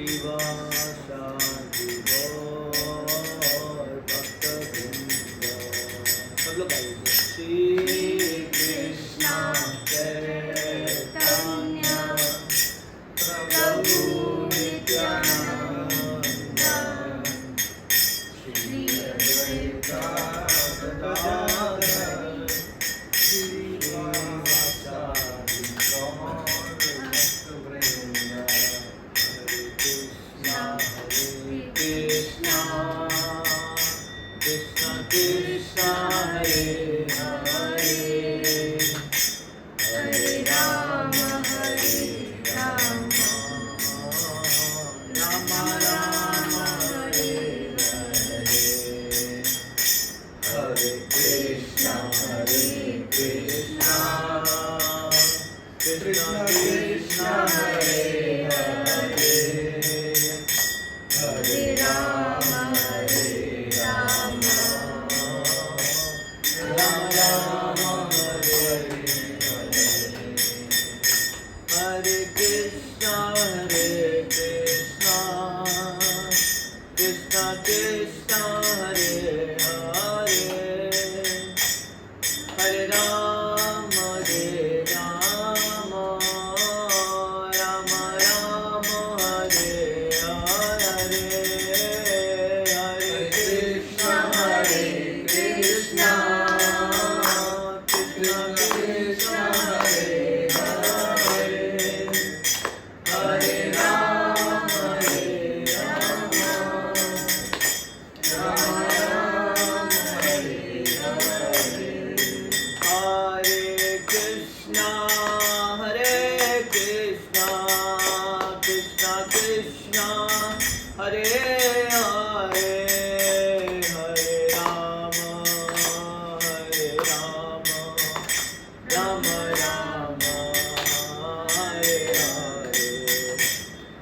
श्रीवासादि गौर भक्तवृंद। सब लोग गाइए। श्री कृष्ण चैतन्य प्रभु नित्यानंद श्री अद्वैत गदाधर श्रीवासादि गौर भक्तवृंद। हरे कृष्ण कृष्ण कृष्ण हरे हरे, हरे राम राम राम हरे हरे, हरे कृष्ण कृष्ण कृष्ण हरे हरे, हरे राम राम राम हरे हरे, हरे कृष्ण कृष्ण कृष्ण हरे हरे, हरे राम राम राम हरे हरे, हरे कृष्ण कृष्ण कृष्ण हरे हरे, हरे राम राम हरे हरे, हरे कृष्ण कृष्ण कृष्ण हरे हरे, हरे राम राम राम हरे हरे,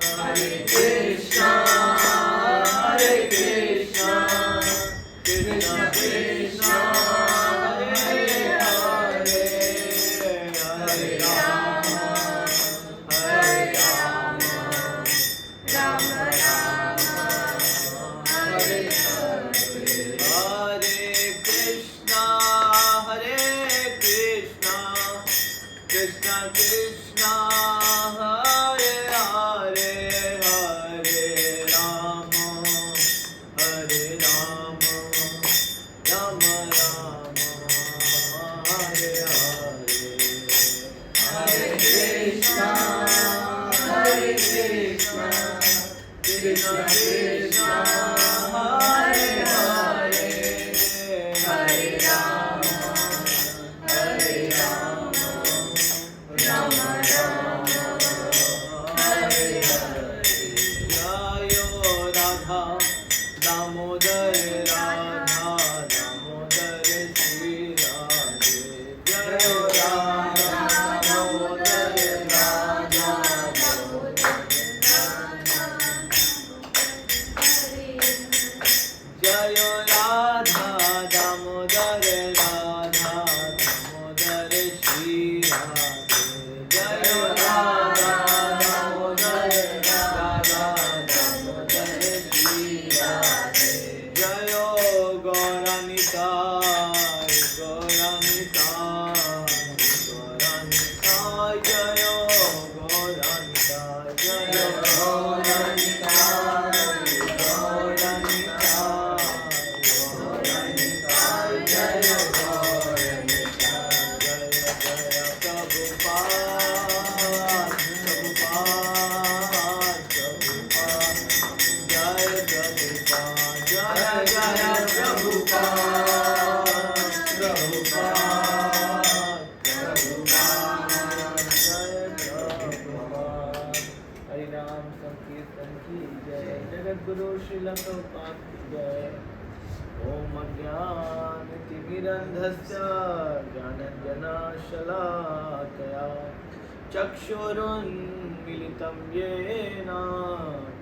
हरे कृष्ण कृष्ण कृष्ण हरे हरे, हरे राम राम राम हरे हरे, हरे कृष्ण कृष्ण कृष्ण हरे हरे, हरे राम राम राम हरे हरे, हरे कृष्ण कृष्ण कृष्ण हरे हरे, हरे राम राम हरे हरे, जय राधा दामोदर राधा दामोदर श्री राधे, जय राधा दामोदर राधा जय राधा दामोदर राधा दामोदर श्री राधे, जय राधा दामोदर राधा दामोदर श्री राधे, जय गौरानिताय गौरानिताय गौरानिताय, जय गौरानिताय जय गौरानिताय गौरानिताय जय गौरानिताय, जय जय प्रभुपाद प्रभुपाद जय प्रभुपाद, जय जय प्रभुपाद जय प्रभुपाद। हरि नाम संकीर्तन की जय, जगत गुरु श्रील प्रभुपाद की जय। ओम अज्ञानतिमिरन्धस्य ज्ञानञ्जनशलाकया चक्षुरुन्मीलितं येन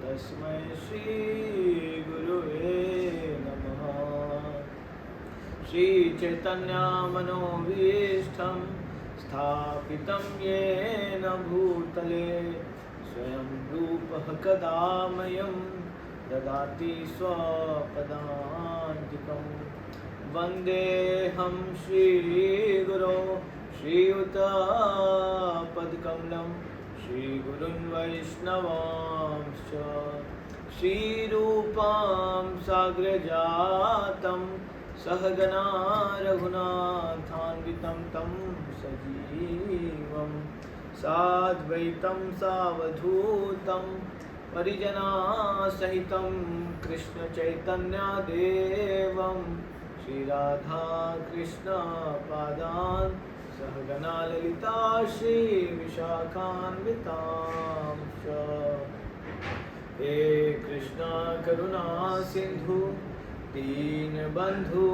तस्मै श्रीगुरुवे नमः। श्रीचैतन्यमनोभीष्टं स्थापितं येन भूतले स्वयं रूपः कदा मह्यं ददाति स्वपदान्तिकं। वन्देऽहं श्रीगुरो श्रीयुतपदकमलं श्रीगुरुन् वैष्णवांश्च श्रीरूपां साग्रजातं सहगना रघुनाथान्वितं तं सजीवं साद्वैतं सावधूतं परिजनासहितं कृष्णचैतन्यदेवं श्रीराधाकृष्णपादान् सहगना ललिता श्रीविशाखान्वितांश्च। हे कृष्णा करुणा सिंधु दीनबंधु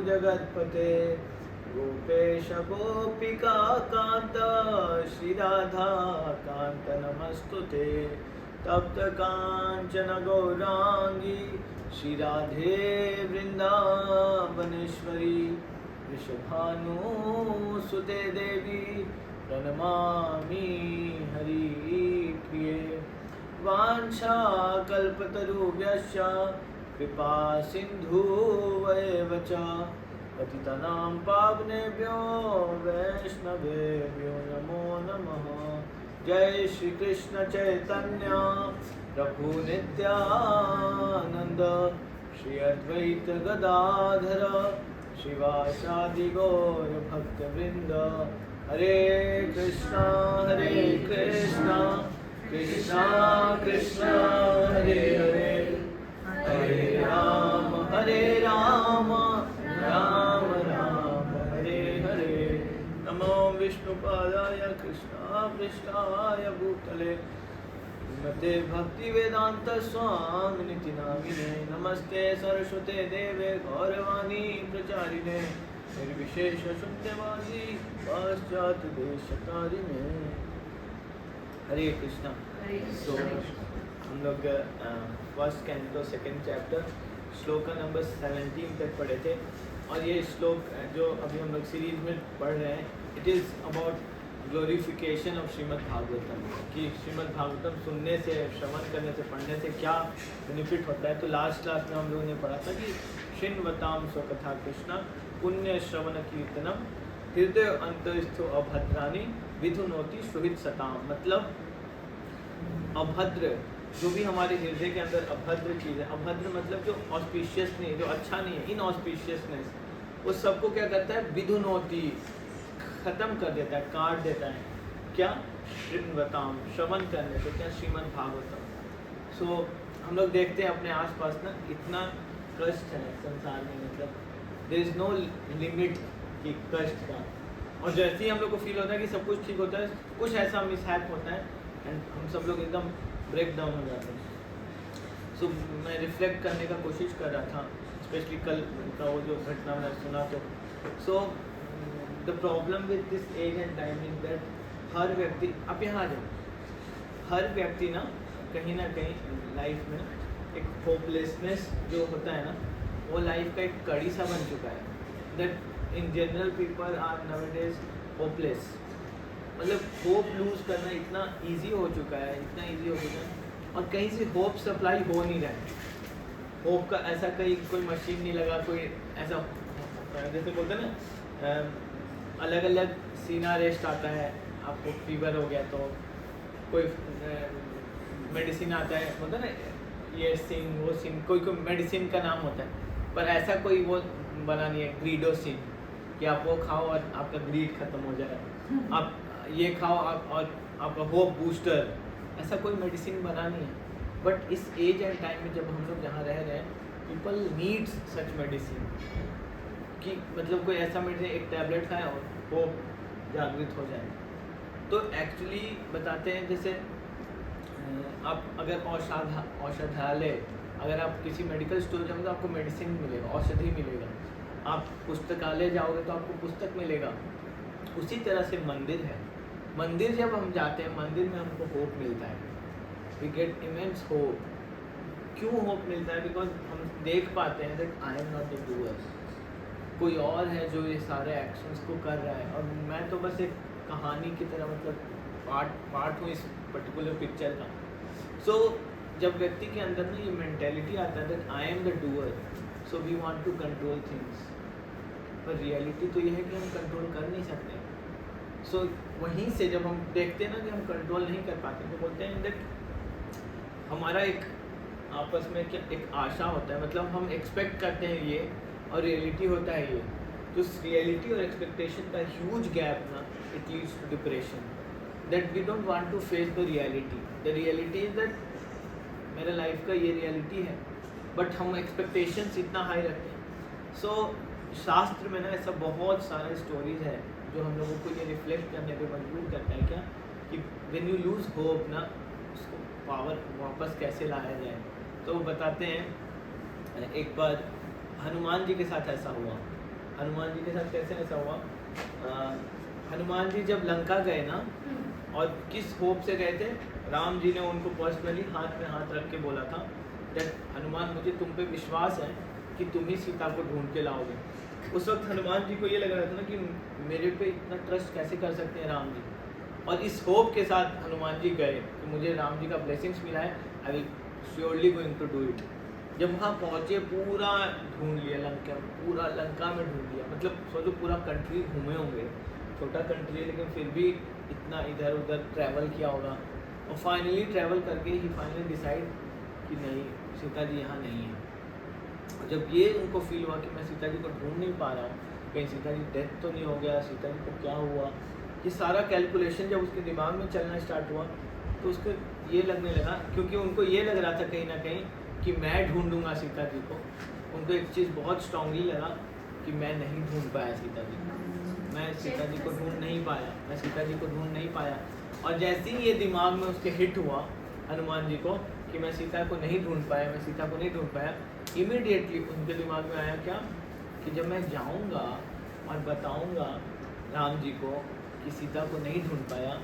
जगत्पते गोपेश गोपिका कांत श्रीराधा कांत नमस्तुते। तप्त कांचन गौरांगी श्रीराधे वृंदावनेश्वरी वृषभानुसुते देवी प्रणमामि हरिप्रिये। वाञ्छाकल्पतरुभ्यश्च कृपा सिन्धुवैव च पतितानां पावनेभ्यो वैष्णवेभ्यो नमो नमः। जय श्री कृष्ण चैतन्य प्रभु नित्यानंद श्री अद्वैत गदाधर शिवासादि गौर भक्तवृंद। हरे कृष्णा कृष्णा कृष्णा हरे हरे हरे राम राम राम हरे हरे। नमो विष्णुपादाय कृष्णापृष्ठाय भूतले श्रीमते भक्तिवेदांत स्वामिनिति नामिने। नमस्ते सरस्वते देवे गौरवाणी प्रचारिणे निर्विशेष शून्यवादी पाश्चात्य देशतारिणे। हरे कृष्णा। तो हम लोग फर्स्ट कैंटो सेकंड चैप्टर श्लोक नंबर 17 तक पढ़े थे और ये श्लोक जो अभी हम लोग सीरीज में पढ़ रहे हैं it is about glorification of Shrimad Bhagavatam कि श्रीमद् भागवतम सुनने से श्रवण करने से पढ़ने से क्या बेनिफिट होता है। तो लास्ट क्लास में हम लोगों ने पढ़ा था कि शृण्वतां स्वकथा कृष्ण पुण्य श्रवण कीर्तनम हृदय अंतस्थो अभद्राणी विधुनोति सुहित सताम। मतलब अभद्र जो भी हमारे हृदय के अंदर अभद्र चीज़ है, अभद्र मतलब जो ऑस्पिशियस नहीं है, जो अच्छा नहीं है, इनऑस्पिशियसनेस, उस सबको क्या करता है विधुनोति खत्म कर देता है, काट देता है। क्या शृण्वताम श्रवण करने से, क्या श्रीमद् भागवतम। सो हम लोग देखते हैं अपने आसपास ना इतना कष्ट है संसार में, मतलब देयर इज नो लिमिट की कष्ट का। और जैसे ही हम लोग को फील होता है कि सब कुछ ठीक होता है, कुछ ऐसा मिसहैप होता है एंड हम सब लोग एकदम ब्रेक डाउन हो जाते हैं। सो मैं रिफ्लेक्ट करने का कोशिश कर रहा था, स्पेशली कल का वो जो घटना मैंने सुना। तो so the problem with this age and time is that हर व्यक्ति, आप यहाँ आ जाओ, हर व्यक्ति ना कहीं लाइफ में एक होपलेसनेस जो होता है ना, वो लाइफ का एक कड़ी सा बन चुका है। That in general people are nowadays hopeless. मतलब होप लूज करना इतना इजी हो चुका है, इतना इजी हो चुका है, और कहीं से होप सप्लाई हो नहीं रहा है। होप का ऐसा कहीं कोई मशीन नहीं लगा, कोई ऐसा जैसे बोलते हैं ना अलग अलग सीना रेस्ट आता है, आपको फीवर हो गया तो कोई मेडिसिन आता है, बोलते हैं ना ये सिन वो सिन, कोई मेडिसिन का नाम होता है, पर ऐसा कोई वो बना नहीं है ग्रीडोसिन कि आप वो खाओ और आपका ग्रीड खत्म हो जाए, आप ये खाओ आप और आपका होप बूस्टर, ऐसा कोई मेडिसिन बना नहीं है। बट इस एज एंड टाइम में जब हम लोग जहाँ रह रहे हैं, पीपल नीड्स सच मेडिसिन कि मतलब कोई ऐसा मेडिसिन, एक टैबलेट खाएं और होप जागृत हो जाए। तो एक्चुअली बताते हैं जैसे आप अगर औषधालय, अगर आप किसी मेडिकल स्टोर जाओगे तो आपको मेडिसिन मिलेगा, औषधि मिलेगा। आप पुस्तकालय जाओगे तो आपको पुस्तक मिलेगा। उसी तरह से मंदिर है, मंदिर जब हम जाते हैं, मंदिर में हमको होप मिलता है, वी गेट इमेंस होप। क्यों होप मिलता है? बिकॉज हम देख पाते हैं that I am not the doer, कोई और है जो ये सारे एक्शंस को कर रहा है, और मैं तो बस एक कहानी की तरह, मतलब पार्ट हूँ इस पर्टिकुलर पिक्चर का। सो जब व्यक्ति के अंदर ना ये मेंटेलिटी आता है that I am the doer, so we want to control things, पर रियलिटी तो ये है कि हम कंट्रोल कर नहीं सकते। सो वहीं से जब हम देखते हैं ना कि हम कंट्रोल नहीं कर पाते, तो बोलते हैं दैट हमारा एक आपस में क्या एक आशा होता है, मतलब हम एक्सपेक्ट करते हैं ये और रियलिटी होता है ये। तो रियलिटी और एक्सपेक्टेशन का ह्यूज गैप ना it leads to depression, that we don't want to face the reality. The reality is that मेरा लाइफ का ये रियलिटी है, बट हम एक्सपेक्टेशंस इतना हाई रखते हैं। सो शास्त्र में ना ऐसा बहुत सारा स्टोरीज है जो हम लोगों को ये रिफ्लेक्ट करने पे मजबूर करता है क्या कि व्हेन यू लूज होप ना उसको पावर वापस कैसे लाया जाए। तो वो बताते हैं एक बार हनुमान जी के साथ ऐसा हुआ। हनुमान जी के साथ कैसे ऐसा हुआ, हनुमान जी जब लंका गए ना, और किस होप से गए थे, राम जी ने उनको पर्सनली हाथ में हाथ रख के बोला था दैट हनुमान मुझे तुम पे विश्वास है कि तुम ही सीता को ढूंढ के लाओगे। उस वक्त हनुमान जी को ये लग रहा था ना कि मेरे पे इतना ट्रस्ट कैसे कर सकते हैं राम जी, और इस होप के साथ हनुमान जी गए कि मुझे राम जी का ब्लेसिंग्स मिला है, I will surely going to do it. जब वहाँ पहुँचे पूरा ढूंढ लिया लंका, पूरा लंका में ढूंढ लिया, मतलब सोचो पूरा कंट्री घूमे होंगे, छोटा कंट्री है लेकिन फिर भी इतना इधर उधर ट्रैवल किया होगा, और फाइनली ट्रैवल करके ही फाइनली डिसाइड कि नहीं सीता जी यहाँ नहीं है। और जब ये उनको फील हुआ कि मैं सीता जी को ढूंढ नहीं पा रहा हूँ, कहीं सीता जी डेथ तो नहीं हो गया, सीता जी को क्या हुआ, ये सारा कैलकुलेशन जब उसके दिमाग में चलना स्टार्ट हुआ तो उसको ये लगने लगा, क्योंकि उनको ये लग रहा था कहीं ना कहीं कि मैं ढूंढूंगा सीता जी को। उनको एक चीज़ बहुत स्ट्रांगली लगा कि मैं नहीं ढूंढ पाया सीता जी को, मैं सीता जी को ढूंढ नहीं पाया, मैं सीता जी को ढूंढ नहीं पाया। और जैसे ही ये दिमाग में उसके हिट हुआ हनुमान जी को कि मैं सीता को नहीं ढूंढ पाया, मैं सीता को नहीं ढूंढ पाया, इमीडिएटली उनके दिमाग में आया क्या कि जब मैं जाऊंगा और बताऊंगा राम जी को कि सीता को नहीं ढूंढ पाया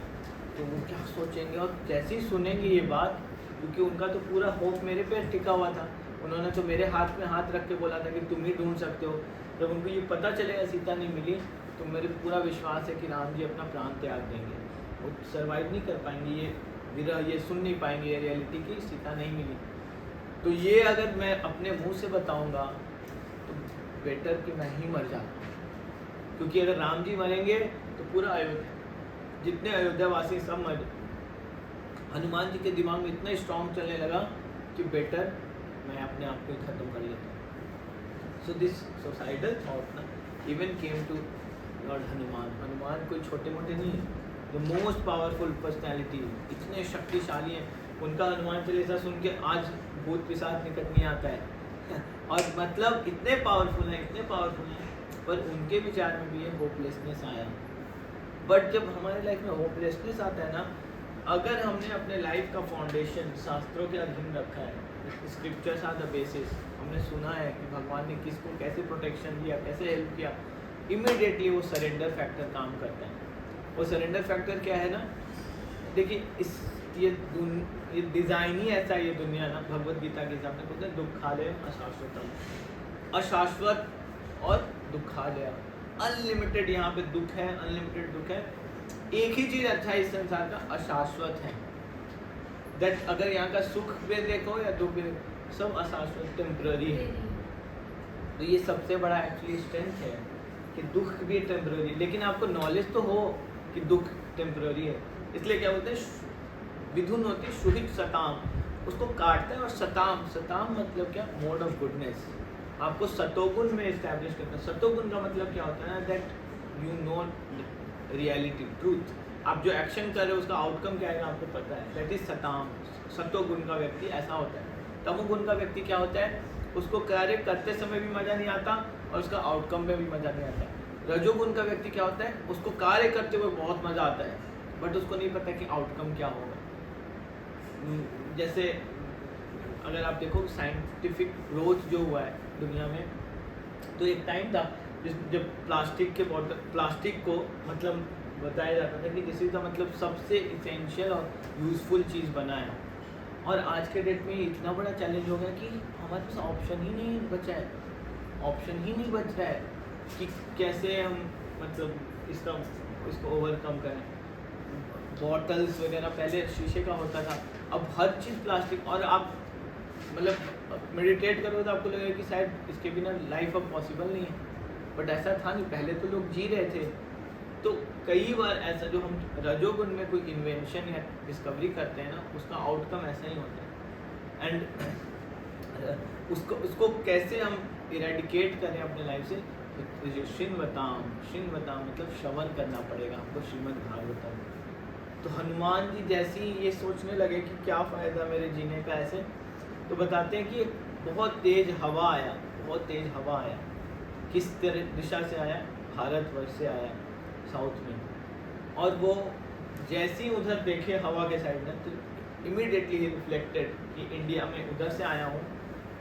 तो वो क्या सोचेंगे, और जैसे ही सुनेंगे ये बात, क्योंकि उनका तो पूरा होप मेरे पे टिका हुआ था, उन्होंने तो मेरे हाथ में हाथ रख के बोला था कि तुम ही ढूंढ सकते हो। जब उनको ये पता चलेगा सीता नहीं मिली तो मेरे पूरा विश्वास है कि राम जी अपना प्राण त्याग देंगे, वो सर्वाइव नहीं कर पाएंगे, ये विरह ये सुन नहीं पाएंगे ये रियलिटी की सीता नहीं मिली। तो ये अगर मैं अपने मुंह से बताऊंगा तो बेटर कि मैं ही मर जाता, क्योंकि अगर राम जी मरेंगे तो पूरा अयोध्या, जितने अयोध्यावासी सब मर। हनुमान जी के दिमाग में इतना स्ट्रॉन्ग चलने लगा कि बेटर मैं अपने आप को ख़त्म कर लेता हूँ। सो दिस सुसाइडल थॉट ना even came to lord Hanuman. Hanuman कोई छोटे मोटे नहीं है, द मोस्ट पावरफुल पर्सनैलिटी, इतने शक्तिशाली हैं। उनका हनुमान चालीसा सुन के आज भूत पिशाच निकट नहीं आता है और मतलब इतने पावरफुल हैं, इतने पावरफुल हैं, पर उनके विचार में भी ये होपलेसनेस आया। बट जब हमारे लाइफ में होपलेसनेस आता है ना, अगर हमने अपने लाइफ का फाउंडेशन शास्त्रों के अधीन रखा है, स्क्रिप्चर्स आर द बेसिस, हमने सुना है कि भगवान ने किसको कैसे प्रोटेक्शन दिया, कैसे हेल्प किया, इमीडिएटली वो सरेंडर फैक्टर काम करता है। वो सरेंडर फैक्टर क्या है ना, देखिए ये डिज़ाइन ही ऐसा है ये दुनिया ना, भगवत गीता के हिसाब से बोलते हैं दुखालय अशाश्वतम, अशाश्वत और दुखालय, अनलिमिटेड यहाँ पे दुख है, अनलिमिटेड दुख है। एक ही चीज़ अच्छा है इस संसार का, अशाश्वत है, दैट अगर यहाँ का सुख भी देखो या दुख भी देखो, सब अशाश्वत टेम्पररी है। तो ये सबसे बड़ा एक्चुअली स्ट्रेंथ है कि दुख भी टेम्पररी, लेकिन आपको नॉलेज तो हो कि दुख टेम्पररी है। इसलिए क्या बोलते हैं, विधुन होती है सुहित सताम, उसको काटता है, और सताम, सताम मतलब क्या, मोड ऑफ गुडनेस, आपको सतोगुण में इस्टेब्लिश करता है। सतोगुण का मतलब क्या होता है ना, that you know reality, truth, आप जो एक्शन कर रहे हो उसका आउटकम क्या है आपको पता है, दैट इज सताम। सतोगुण का व्यक्ति ऐसा होता है। तमोगुण का व्यक्ति क्या होता है, उसको कार्य करते समय भी मज़ा नहीं आता और उसका आउटकम में भी मज़ा नहीं आता। रजोगुण का व्यक्ति क्या होता है, उसको कार्य करते हुए बहुत मज़ा आता है बट उसको नहीं पता कि आउटकम क्या होगा। जैसे अगर आप देखो साइंटिफिक ग्रोथ जो हुआ है दुनिया में, तो एक टाइम था जब प्लास्टिक को मतलब बताया जाता था कि दिस इज़ द मतलब सबसे इसेंशियल और यूज़फुल चीज़ बना है, और आज के डेट में इतना बड़ा चैलेंज हो गया कि हमारे पास ऑप्शन ही नहीं बचा है, ऑप्शन ही नहीं बच रहा है कि कैसे हम मतलब इसको ओवरकम करें। बॉटल्स वगैरह पहले शीशे का होता था, अब हर चीज़ प्लास्टिक। और आप मतलब मेडिटेट करोगे तो आपको लगेगा कि शायद इसके बिना लाइफ अब पॉसिबल नहीं है, बट ऐसा था नहीं, पहले तो लोग जी रहे थे। तो कई बार ऐसा जो हम रजोगुण में कोई इन्वेंशन या डिस्कवरी करते हैं ना, उसका आउटकम ऐसा ही होता है। एंड उसको कैसे हम इरेडिकेट करें अपने लाइफ से, श्रृण्वताम मतलब श्रवण करना पड़ेगा हमको श्रीमद् भागवतम। तो हनुमान जी जैसे ही ये सोचने लगे कि क्या फ़ायदा मेरे जीने का ऐसे, तो बताते हैं कि एक बहुत तेज हवा आया, बहुत तेज हवा आया। किस तरह दिशा से आया? भारतवर्ष से आया, साउथ में। और वो जैसे ही उधर देखे हवा के साइड में, तो इमीडिएटली ही रिफ्लेक्टेड कि इंडिया में उधर से आया हूँ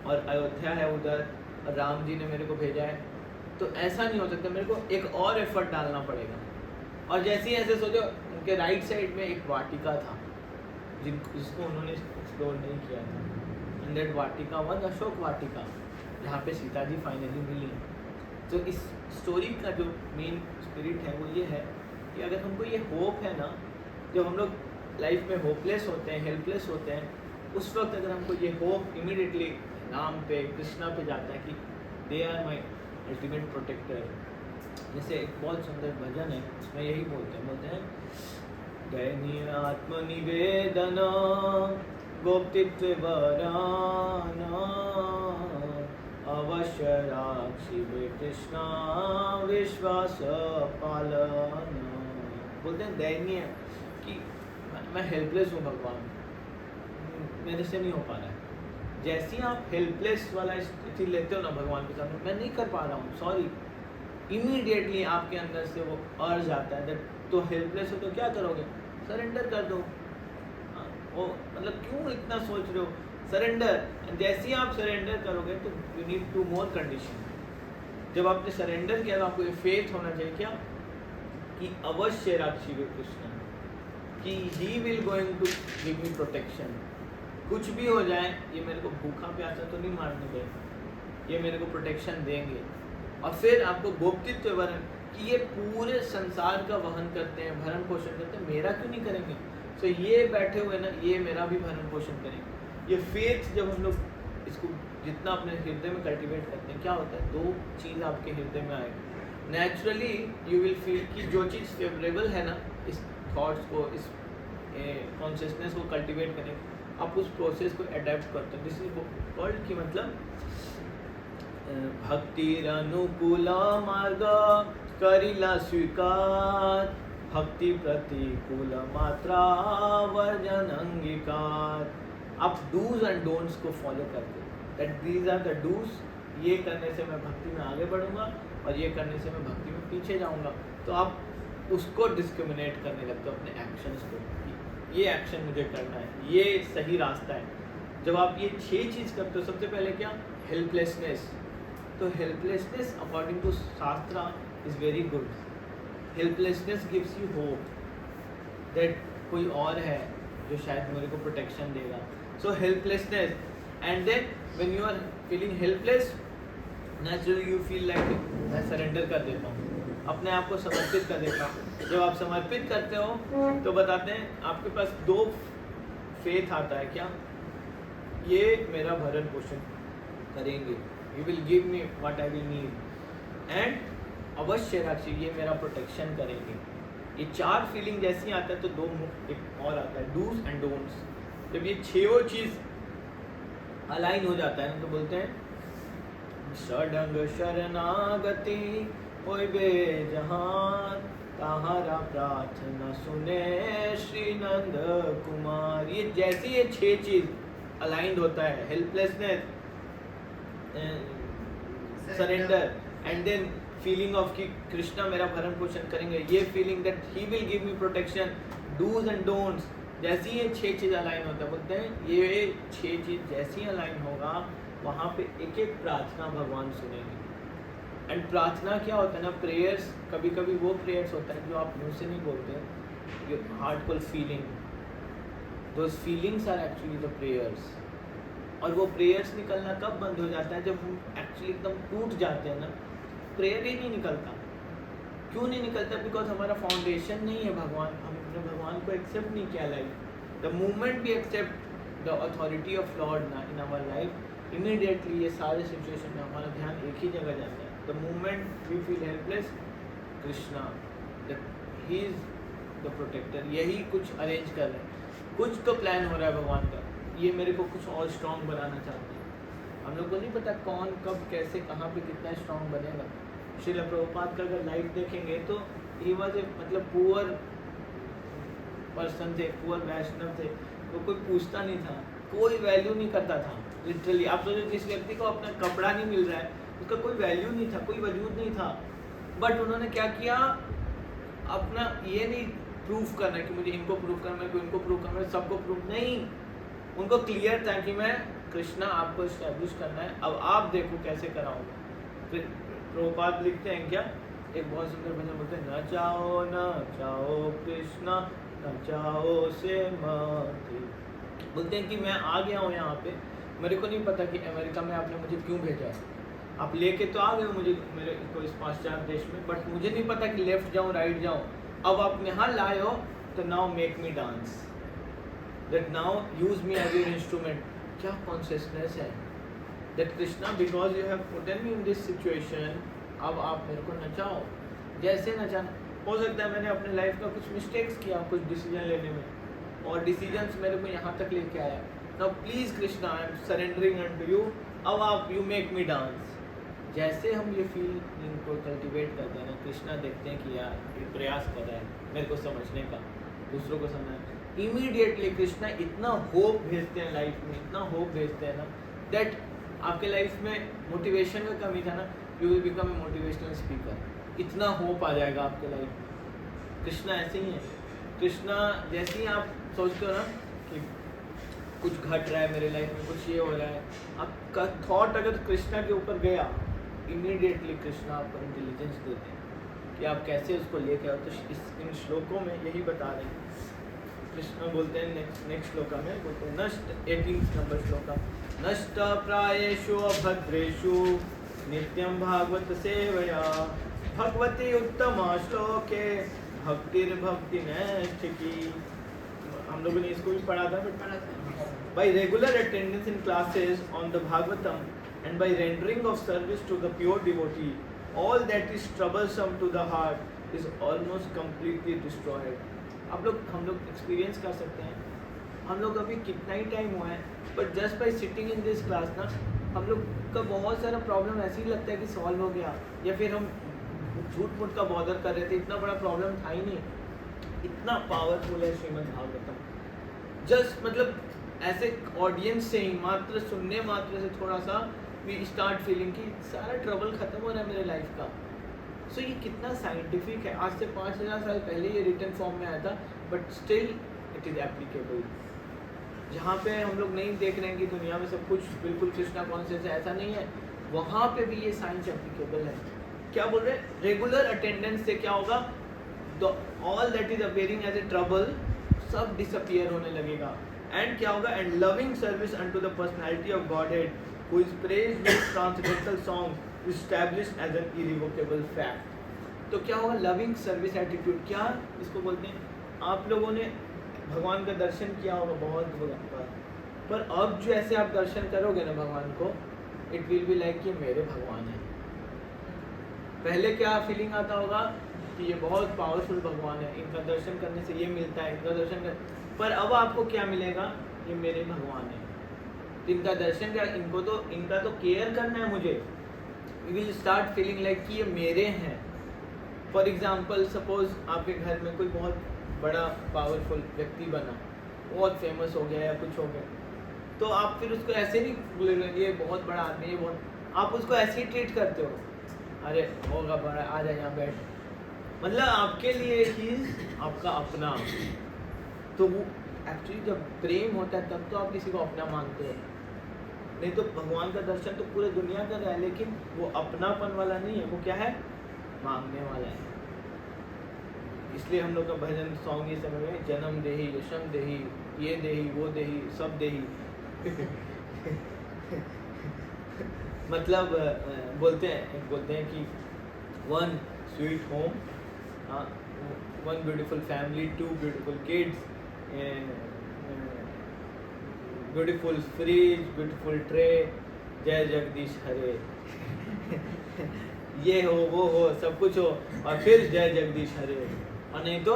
और अयोध्या है उधर, और राम जी ने मेरे को भेजा है, तो ऐसा नहीं हो सकता, मेरे को एक और एफर्ट डालना पड़ेगा। और जैसे ही ऐसे सोचो, उनके राइट साइड में एक वाटिका था जिसको उन्होंने एक्सप्लोर नहीं किया था। And that vatika was Ashok Vatika, जहाँ पे सीता जी फाइनली मिली। तो इस स्टोरी का जो मेन स्पिरिट है वो ये है कि अगर हमको ये होप है ना, जब हम लोग लाइफ में होपलेस होते हैं, हेल्पलेस होते हैं, उस वक्त अगर हमको ये होप इमीडिएटली राम पे, कृष्णा पे जाता है कि they are my ultimate protector. जैसे एक बहुत सुंदर भजन है, उसमें यही बोलते हैं दैनीय आत्मनिवेदन गोप्तित्व वराना अवश्य राक्षी कृष्णा विश्वास पालना। बोलते हैं दयनीय कि मैं हेल्पलेस हूँ भगवान, मेरे से नहीं हो पा रहा है। जैसे ही आप हेल्पलेस वाला स्थिति लेते हो ना भगवान के सामने, मैं नहीं कर पा रहा हूँ, सॉरी, इमीडिएटली आपके अंदर से वो अर्ज आता है दैट तो हेल्पलेस हो तो क्या करोगे? सरेंडर कर दो। वो मतलब क्यों इतना सोच रहे हो? सरेंडर। जैसे ही आप सरेंडर करोगे तो you need to more condition. जब आपने सरेंडर किया तो आपको ये फेथ होना चाहिए क्या कि अवश्य राक्षी कृष्ण, कि he will going to give me protection. कुछ भी हो जाए, ये मेरे को भूखा प्यासा तो नहीं मारने देंगे, ये मेरे को प्रोटेक्शन देंगे। और फिर आपको गोप्तित्व वरण कि ये पूरे संसार का वहन करते हैं, भरण पोषण करते हैं, मेरा क्यों नहीं करेंगे? तो ये बैठे हुए ना, ये मेरा भी भरण पोषण करेंगे। ये फेथ जब हम लोग इसको जितना अपने हृदय में कल्टिवेट करते हैं, क्या होता है? दो चीज़ आपके हृदय में आएगी नेचुरली। यू विल फील कि जो चीज़ फेवरेबल है ना, इस थॉट्स को, इस कॉन्शियसनेस को कल्टिवेट करें, आप उस प्रोसेस को अडेप्ट करते हैं। दिस इज कॉल्ड कि मतलब भक्तिरनुकूल मार्ग करिला स्वीकार, भक्ति प्रतिकूल मात्रा वर्जन अंगीकार। आप डूज एंड डोंट्स को फॉलो करते हो, that these are the dos. ये करने से मैं भक्ति में आगे बढ़ूंगा और ये करने से मैं भक्ति में पीछे जाऊंगा। तो आप उसको डिस्क्रिमिनेट करने लगते हो अपने एक्शंस को, ये एक्शन मुझे करना है, ये सही रास्ता है। जब आप ये 6 चीज़ करते हो, सबसे पहले क्या? हेल्पलेसनेस। तो helplessness according to shastra is very good. Helplessness gives you hope that कोई और है जो शायद मेरे को प्रोटेक्शन देगा। So helplessness, and then when you are feeling helpless, naturally you feel like मैं सरेंडर कर देता हूँ, अपने आप को समर्पित कर देता हूँ। जब आप समर्पित करते हो तो बताते हैं आपके पास 2 फेथ आता है। क्या? ये मेरा भरण पोषण करेंगे, you will give me what I will need, and अवश्य राक्षी, ये मेरा प्रोटेक्शन करेंगे। ये 4 फीलिंग जैसे ही आता है तो 2 एक और आता है, डूज एंड डोंट्स। जब ये 6 चीज़ अलाइन हो जाता है तो बोलते हैं षडंग शरणागति होइबे जहान, ताहरा प्रार्थना सुने श्री नंद कुमार। ये जैसे ये 6 चीज़ अलाइंड होता है, helplessness, surrender, and then feeling of कि कृष्णा मेरा भरण पोषण करेंगे, ये feeling that he will give me protection, dos and don'ts, जैसे ही ये 6 चीज़ अलाइन होता है, बोलते हैं ये 6 चीज़ जैसे ही अलाइन होगा वहाँ पे एक एक प्रार्थना भगवान सुनेंगे। एंड प्रार्थना क्या होता है ना, प्रेयर्स, कभी कभी वो प्रेयर्स होता है जो आप मुँह से नहीं बोलते, your heartful feeling, those feelings are actually the prayers. और वो प्रेयर्स निकलना कब बंद हो जाता है? जब हम एक्चुअली एकदम टूट जाते हैं ना, प्रेयर ही नहीं निकलता। क्यों नहीं निकलता? बिकॉज हमारा फाउंडेशन नहीं है भगवान, हमने भगवान को एक्सेप्ट नहीं किया life. The moment we accept the authority of lord ना इन आवर लाइफ, इमीडिएटली ये सारे सिचुएशन में हमारा ध्यान एक ही जगह जाता है। The moment we feel helpless, Krishna he is the protector, यही कुछ अरेंज कर रहे हैं, कुछ तो प्लान हो रहा है भगवान का, ये मेरे को कुछ और स्ट्रॉन्ग बनाना चाहते हैं। हम लोग को नहीं पता कौन कब कैसे कहाँ पे कितना स्ट्रॉन्ग बनेगा। श्रील प्रभुपाद का अगर लाइफ देखेंगे तो ही वाज ए मतलब पुअर पर्सन थे, पुअर वैष्णव थे, तो कोई पूछता नहीं था, कोई वैल्यू नहीं करता था। लिटरली आप सोचो जिस व्यक्ति को अपना कपड़ा नहीं मिल रहा है उसका कोई वैल्यू नहीं था, कोई वजूद नहीं था, बट उन्होंने क्या किया, अपना ये नहीं प्रूफ करना कि मुझे इनको प्रूव करना, मेरे को इनको प्रूव करना, सबको प्रूव नहीं, उनको क्लियर था कि मैं कृष्णा आपको इस्टेब्लिश करना है, अब आप देखो कैसे कराऊंगा। फिर प्रभुपाद लिखते हैं क्या, एक बहुत सुंदर भजन बोलते हैं, न चाहो कृष्णा न चाहो से मत। बोलते हैं कि मैं आ गया हूँ यहाँ पे, मेरे को नहीं पता कि अमेरिका में आपने मुझे क्यों भेजा है, आप लेके तो आ गए हो मुझे मेरे को इस पाश्चात्य देश में, बट मुझे नहीं पता कि लेफ्ट जाऊँ राइट जाऊँ। अब आप यहाँ लाए हो तो now make me dance, that now use me as your instrument. क्या कॉन्शियसनेस है that Krishna because you have putting me in this situation, अब आप मेरे को नचाओ जैसे नचाना। हो सकता है मैंने अपने लाइफ का कुछ मिस्टेक्स किया, कुछ डिसीजन लेने में, और डिसीजंस मेरे को यहाँ तक लेके आया। Now please Krishna I am surrendering unto you, अब आप यू मेक मी डांस। जैसे हम ये फीलिंग को कल्टिवेट करते हैं ना, कृष्णा देखते हैं कि यार ये प्रयास कर रहा है मेरे को समझने का, दूसरों को समझना, इमीडिएटली कृष्णा इतना होप भेजते हैं लाइफ में, इतना होप भेजते हैं ना, दैट आपके लाइफ में मोटिवेशन का कमी था ना, you will become a motivational speaker, इतना होप आ जाएगा आपके लाइफ में। कृष्णा ऐसे ही है, कृष्णा जैसे ही आप सोचते हो ना कि कुछ घट रहा है मेरे लाइफ में, कुछ ये हो रहा है, आपका थॉट अगर कृष्णा के ऊपर गया, इमीडिएटली कृष्णा आपको इंटेलिजेंस देते हैं कि आप कैसे उसको लेके आओ। तो इन श्लोकों में यही बता रहे हैं। कृष्णा बोलते हैं नेक्स्ट श्लोका में, बोलते हैं नष्ट 18 नंबर श्लोका, नष्ट प्रायेषु अभद्रेषु नित्यं भागवत सेवया भगवती उत्तमा श्लोके भक्तिर्भक्ति नैष्ठिकी। हम लोगों ने इसको भी पढ़ा था, by regular attendance in classes on the Bhagavatam and by rendering of service to the pure devotee, all that is troublesome to the heart is almost completely destroyed. हम लोग एक्सपीरियंस कर सकते हैं, हम लोग अभी कितना ही टाइम हुआ है, but just by sitting in this class ना, हम लोग का बहुत सारा प्रॉब्लम ऐसे ही लगता है कि सॉल्व हो गया, या फिर हम झूठ मूठ का बॉदर कर रहे थे, इतना बड़ा प्रॉब्लम था ही नहीं। इतना पावरफुल है श्रीमद् भागवतम। जस्ट मतलब ऐसे ऑडियंस से ही, मात्र सुनने मात्र से थोड़ा सा वी स्टार्ट फीलिंग कि सारा ट्रबल खत्म हो रहा है मेरे लाइफ का। सो ये कितना साइंटिफिक है। आज से 5000 साल पहले ये रिटन फॉर्म में आया था, but still it is applicable. जहाँ पे हम लोग नहीं देख रहे हैं कि दुनिया में सब कुछ बिल्कुल कृष्णा कॉन्शियस है, ऐसा नहीं है, वहाँ पे भी ये साइंस एप्लीकेबल है। क्या बोल रहे हैं, रेगुलर अटेंडेंस से क्या होगा, all that is appearing as a trouble सब डिसअपियर होने लगेगा। एंड क्या होगा, and loving service unto the personality of godhead who is praised with transcendental song established as an irrevocable fact. तो क्या होगा, लविंग सर्विस एटीट्यूड, क्या इसको बोलते हैं। आप लोगों ने भगवान का दर्शन किया होगा बहुत बार, पर अब जो ऐसे आप दर्शन करोगे ना भगवान को, इट विल बी लाइक कि मेरे भगवान हैं। पहले क्या फीलिंग आता होगा कि ये बहुत पावरफुल भगवान है, इनका दर्शन करने से ये मिलता है, इनका दर्शन कर, पर अब आपको क्या मिलेगा, ये मेरे भगवान है, इनका दर्शन क्या, इनका तो केयर करना है मुझे। You will start feeling like कि ये मेरे हैं। फॉर एग्जाम्पल, सपोज आपके घर में कोई बहुत बड़ा पावरफुल व्यक्ति बना, बहुत फेमस हो गया या कुछ हो गया, तो आप फिर उसको ऐसे नहीं बोलेंगे ये बहुत बड़ा आदमी, ये बहुत, आप उसको ऐसे ही ट्रीट करते हो, अरे होगा बड़ा, आ जाए यहाँ बैठ, मतलब आपके लिए ही आपका अपना। तो वो एक्चुअली जब प्रेम होता है तब तो आप किसी को अपना मानते हो, नहीं तो भगवान का दर्शन तो पूरे दुनिया कर रहा है, लेकिन वो अपनापन वाला नहीं है, वो क्या है, मांगने वाला है। इसलिए हम लोग का भजन सॉन्ग ये सब है, जन्म देही यशम देही, ये देही वो देही सब देही मतलब बोलते हैं कि one sweet home one beautiful family, 2 beautiful kids, beautiful fridge, beautiful tray, जय जगदीश हरे ये हो वो हो सब कुछ हो और फिर जय जगदीश हरे, और नहीं तो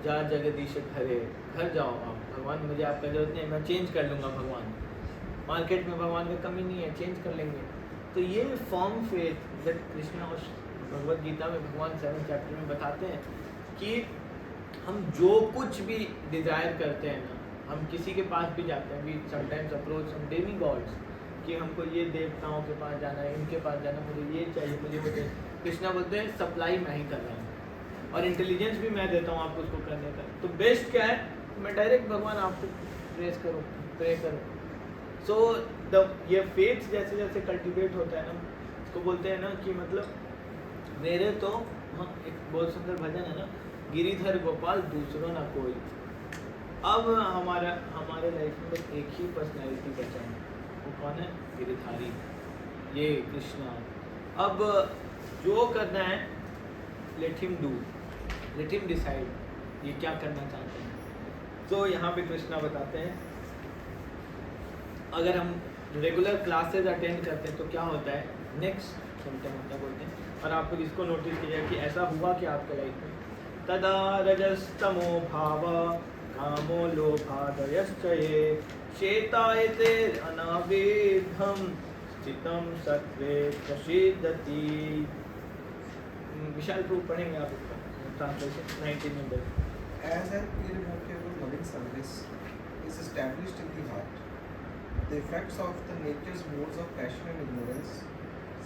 जा जगदीश हरे, घर जाओ आप, भगवान मुझे आपका जरूरत नहीं, मैं चेंज कर लूँगा भगवान, मार्केट में भगवान का कमी नहीं है, चेंज कर लेंगे। तो ये फॉर्म फेथ दैट कृष्णा और भगवद गीता में भगवान 7 चैप्टर में बताते हैं कि हम जो कुछ भी डिज़ायर करते हैं ना, हम किसी के पास भी जाते हैं, we sometimes approach some demigods कि हमको ये देवताओं के पास जाना है, इनके पास जाना, मुझे ये चाहिए, मुझे वो चाहिए। कृष्णा बोलते हैं सप्लाई मैं ही कर रहा हूँ और इंटेलिजेंस भी मैं देता हूँ आपको उसको करने का। तो बेस्ट क्या है, मैं डायरेक्ट भगवान आपको प्रे करूँ। सो ये फेथ जैसे जैसे कल्टिवेट होता है ना, उसको बोलते हैं ना कि मतलब मेरे तो एक बहुत सुंदर भजन है ना, गिरिधर गोपाल दूसरों ना कोई। अब हमारे लाइफ में बस एक ही पर्सनैलिटी बचा है, वो कौन है? गिरिधारी, ये कृष्णा। अब जो करना है let him do, let him decide ये क्या करना चाहते हैं। तो यहाँ पे कृष्णा बताते हैं अगर हम रेगुलर क्लासेस अटेंड करते हैं तो क्या होता है, नेक्स्ट सिम्टम होता है बोलते हैं, और आप लोग इसको नोटिस कीजिए कि ऐसा हुआ कि आपके लाइफ में तदा रजस्तमो भाव कामो लोभादयश्च ये शेतायते अनावेधम स्थितम सत्वे प्रसिद्धति। विशाल प्रूफ पढ़ेंगे आप इसका translation 19 number. As an irrevocable loving service is established in the heart, the effects of the nature's modes of passion and ignorance,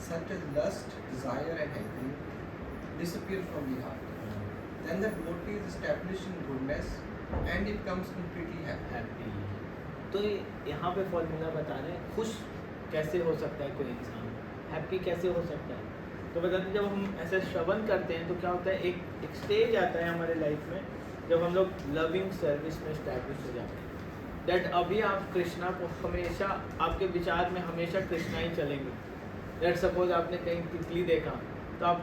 such as lust, desire, and hankering, disappear from the heart. Then the devotee is established in goodness and it becomes completely happy. तो यहाँ पे formula बता रहे हैं खुश कैसे हो सकता है कोई इंसान, हैप्पी कैसे हो सकता है। तो बताते हैं जब हम ऐसे श्रवण करते हैं तो क्या होता है, एक स्टेज आता है हमारे लाइफ में जब हम लोग लविंग सर्विस में स्टैब्लिश हो जाते हैं, दैट अभी आप कृष्णा को हमेशा आपके विचार में हमेशा कृष्णा ही चलेंगे। दैट सपोज आपने कहीं तितली देखा तो आप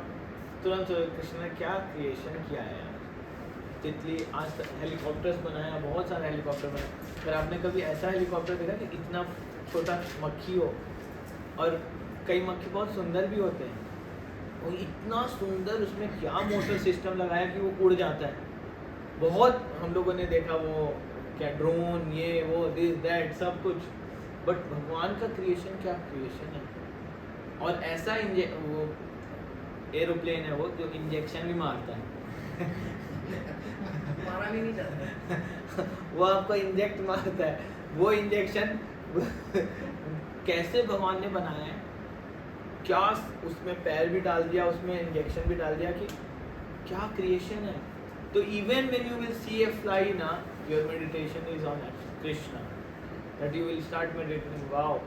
तुरंत कृष्णा क्या क्रिएशन किया है यार, तितली आज तक हेलीकॉप्टर्स बनाया, बहुत सारा हेलीकॉप्टर बनाया, पर आपने कभी ऐसा हेलीकॉप्टर देखा कि इतना छोटा मक्खी हो, और कई मक्खी बहुत सुंदर भी होते हैं, और इतना सुंदर उसमें क्या मोटर सिस्टम लगाया कि वो उड़ जाता है। बहुत हम लोगों ने देखा वो क्या ड्रोन ये वो दिस दैट सब कुछ, बट भगवान का क्रिएशन क्या क्रिएशन है। और ऐसा वो एरोप्लेन है वो जो इंजेक्शन भी मारता है मारा भी नहीं जाता वो आपको इंजेक्ट मारता है, वो इंजेक्शन कैसे भगवान ने बनाया है, क्या उसमें पैर भी डाल दिया, उसमें इंजेक्शन भी डाल दिया, कि क्या क्रिएशन है। तो even when you will see a fly ना, your meditation is on Krishna, that you will start meditating, wow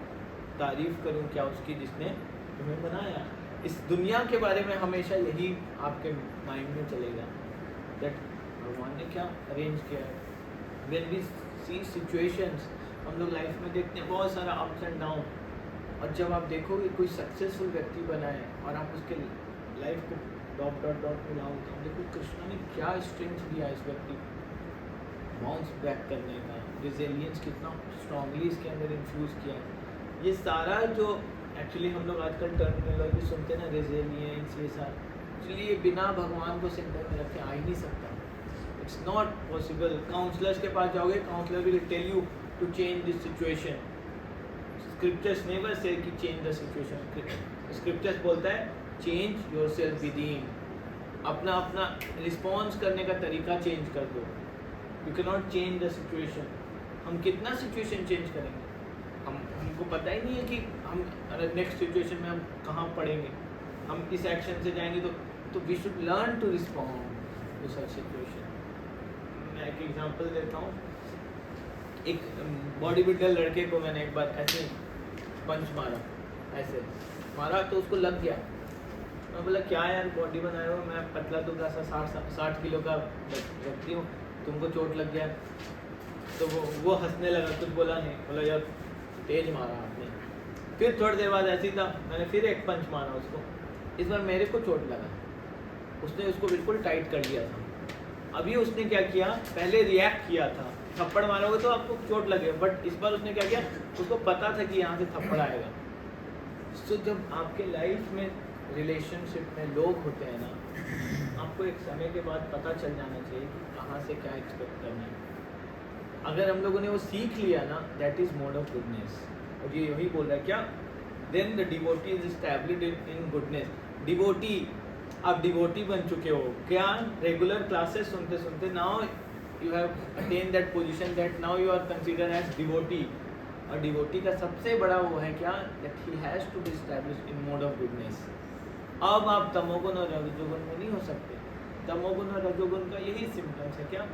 तारीफ करूं क्या उसकी जिसने तुम्हें बनाया। इस दुनिया के बारे में हमेशा यही आपके माइंड में चलेगा, दैट भगवान ने क्या अरेंज किया है। व्हेन वी सी सिचुएशंस, हम लोग लाइफ में देखते हैं बहुत सारा अप्स एंड डाउन, और जब आप देखोगे कोई सक्सेसफुल व्यक्ति बना है और आप उसके life co dot dot dot मिलाओ तो देखो कृष्णा ने क्या स्ट्रेंथ दिया इस व्यक्ति बाउंस बैक करने का, रिजिलियंस कितना स्ट्रांगली इसके अंदर इन्फ्यूज़ किया है। ये सारा जो एक्चुअली हम लोग आजकल टर्मिनोलॉजी सुनते हैं ना, रेजिलियंस, ये सारा एक्चुअली ये बिना भगवान को सेंटर में रखे आ ही नहीं सकता। It's not possible. काउंसलर्स के पास जाओगे, counsellor will tell you to change this situation. Scriptures never say कि चेंज द सिचुएशन, स्क्रिप्चर्स बोलता है चेंज योरसेल्फ विदिन, अपना अपना रिस्पॉन्स करने का तरीका चेंज कर दो। You can not change the situation. हम कितना सिचुएशन चेंज करेंगे, हमको पता ही नहीं है कि हम नेक्स्ट सिचुएशन में हम कहाँ पड़ेंगे। हम इस एक्शन से जाएंगे तो we should learn to respond to such situation. मैं एक एग्जांपल देता हूँ। एक बॉडी बिल्डर लड़के को मैंने एक बार ऐसे पंच मारा, ऐसे मारा तो उसको लग गया। मैं बोला क्या यार बॉडी बनाए हो, मैं पतला दुबला सा 60 किलो का व्यक्ति हूँ, तुमको चोट लग गया। तो वो हंसने लगा, कुछ बोला नहीं, बोला यार तेज मारा आपने। फिर थोड़ी देर बाद ऐसी था, मैंने फिर एक पंच मारा उसको, इस बार मेरे को चोट लगा। उसने उसको बिल्कुल टाइट कर लिया था। अभी उसने क्या किया, पहले रिएक्ट किया था, थप्पड़ मारोगे तो आपको चोट लगे, बट इस बार उसने क्या किया, उसको पता था कि यहाँ से थप्पड़ आएगा। सो जब आपके लाइफ में रिलेशनशिप में लोग होते हैं ना, आपको एक समय के बाद पता चल जाना चाहिए कि कहाँ से क्या एक्सपेक्ट करना है। अगर हम लोगों ने वो सीख लिया ना, that is mode of goodness. और ये यही बोल रहा है क्या, then the devotee is established in goodness. Devotee, आप डिवोटी बन चुके हो क्या, रेगुलर क्लासेस सुनते सुनते now you have attain that position that now you are considered as devotee. और डिवोटी का सबसे बड़ा वो है क्या, that he has to be established in mode of goodness. अब आप तमोगुण और रजोगुण में नहीं हो सकते। तमोगुण और रजोगुण का यही सिम्टम्स है क्या,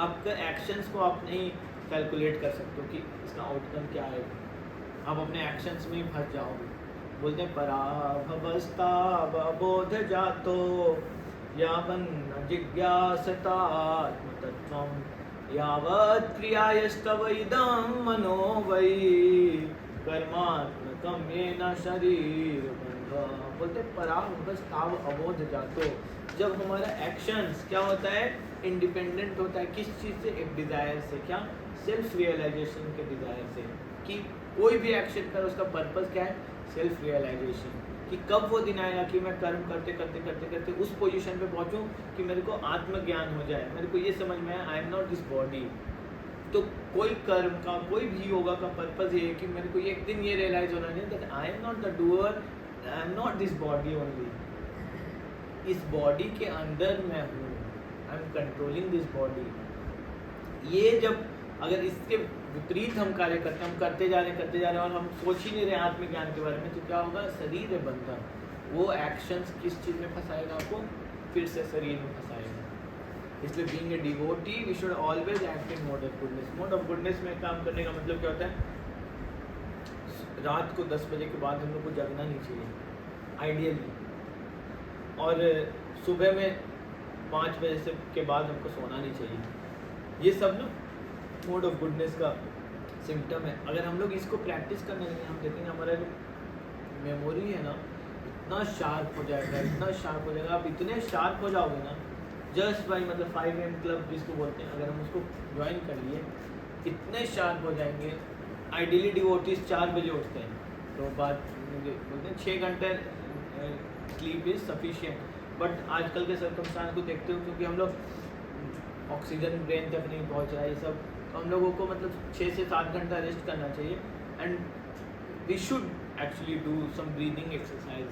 आपके एक्शंस को आप नहीं कैलकुलेट कर सकते हो कि इसका आउटकम क्या आएगा, आप अपने एक्शंस में ही फंस जाओगे। बोलते हैं पराभवस्ता अबोध जातो यावन जिज्ञासता आत्मतत्त्वम् यावत् क्रियायस्तव इदं मनो वै कर्मात्मकं येन शरीर बन्धः। बोलते पराभवस्ताव अबोध जातो, जब हमारा एक्शंस क्या होता है, इंडिपेंडेंट होता है किस चीज़ से, एक डिज़ायर से, क्या, सेल्फ रियलाइजेशन के डिज़ायर से, कि कोई भी एक्शन कर उसका पर्पस क्या है, सेल्फ रियलाइजेशन। कि कब वो दिन आएगा कि मैं कर्म करते करते करते करते उस पोजीशन पे पहुंचूं कि मेरे को आत्मज्ञान हो जाए, मेरे को ये समझ में आए I am not this body. तो कोई कर्म का, कोई भी योगा का पर्पस ये है कि मेरे को एक दिन ये रियलाइज होना चाहिए that I am not the doer, I am not this body only. इस बॉडी के अंदर मैं हूँ, I am controlling this body. ये जब अगर इसके विपरीत हम कार्य करते हैं, हम करते जा रहे हैं और हम सोच ही नहीं रहे आत्मज्ञान के बारे में, तो क्या होगा, शरीर है बंधन। वो एक्शंस किस चीज़ में फंसाएगा आपको, फिर से शरीर में फंसाएगा। इसलिए being a devotee we should always act in mode of goodness. Mode of goodness में काम करने का मतलब क्या होता है, रात को 10 बजे के बाद हम लोग को जगना नहीं चाहिए आइडियली, और सुबह में 5 बजे से के बाद हमको सोना नहीं चाहिए। ये सब ना मोड ऑफ गुडनेस का सिम्टम है। अगर हम लोग इसको प्रैक्टिस करने लगे, हम देखेंगे हमारा जो मेमोरी है ना, इतना शार्प हो जाएगा, इतना शार्प हो जाएगा। आप इतने शार्प हो जाओगे ना, जस्ट बाई मतलब 5 AM क्लब जिसको बोलते हैं, अगर हम उसको ज्वाइन कर लिए, इतने शार्प हो जाएंगे। आइडियली डिवोटीज 4 बजे उठते हैं, तो बात बोलते हैं 6 घंटे स्लीप इज सफिशिएंट। बट आजकल के सर्कमस्टांस को देखते हो, क्योंकि हम लोग ऑक्सीजन ब्रेन तक नहीं पहुंच रहा है ये सब, तो हम लोगों को मतलब 6 से 7 घंटा रेस्ट करना चाहिए। And we should actually do some breathing exercise.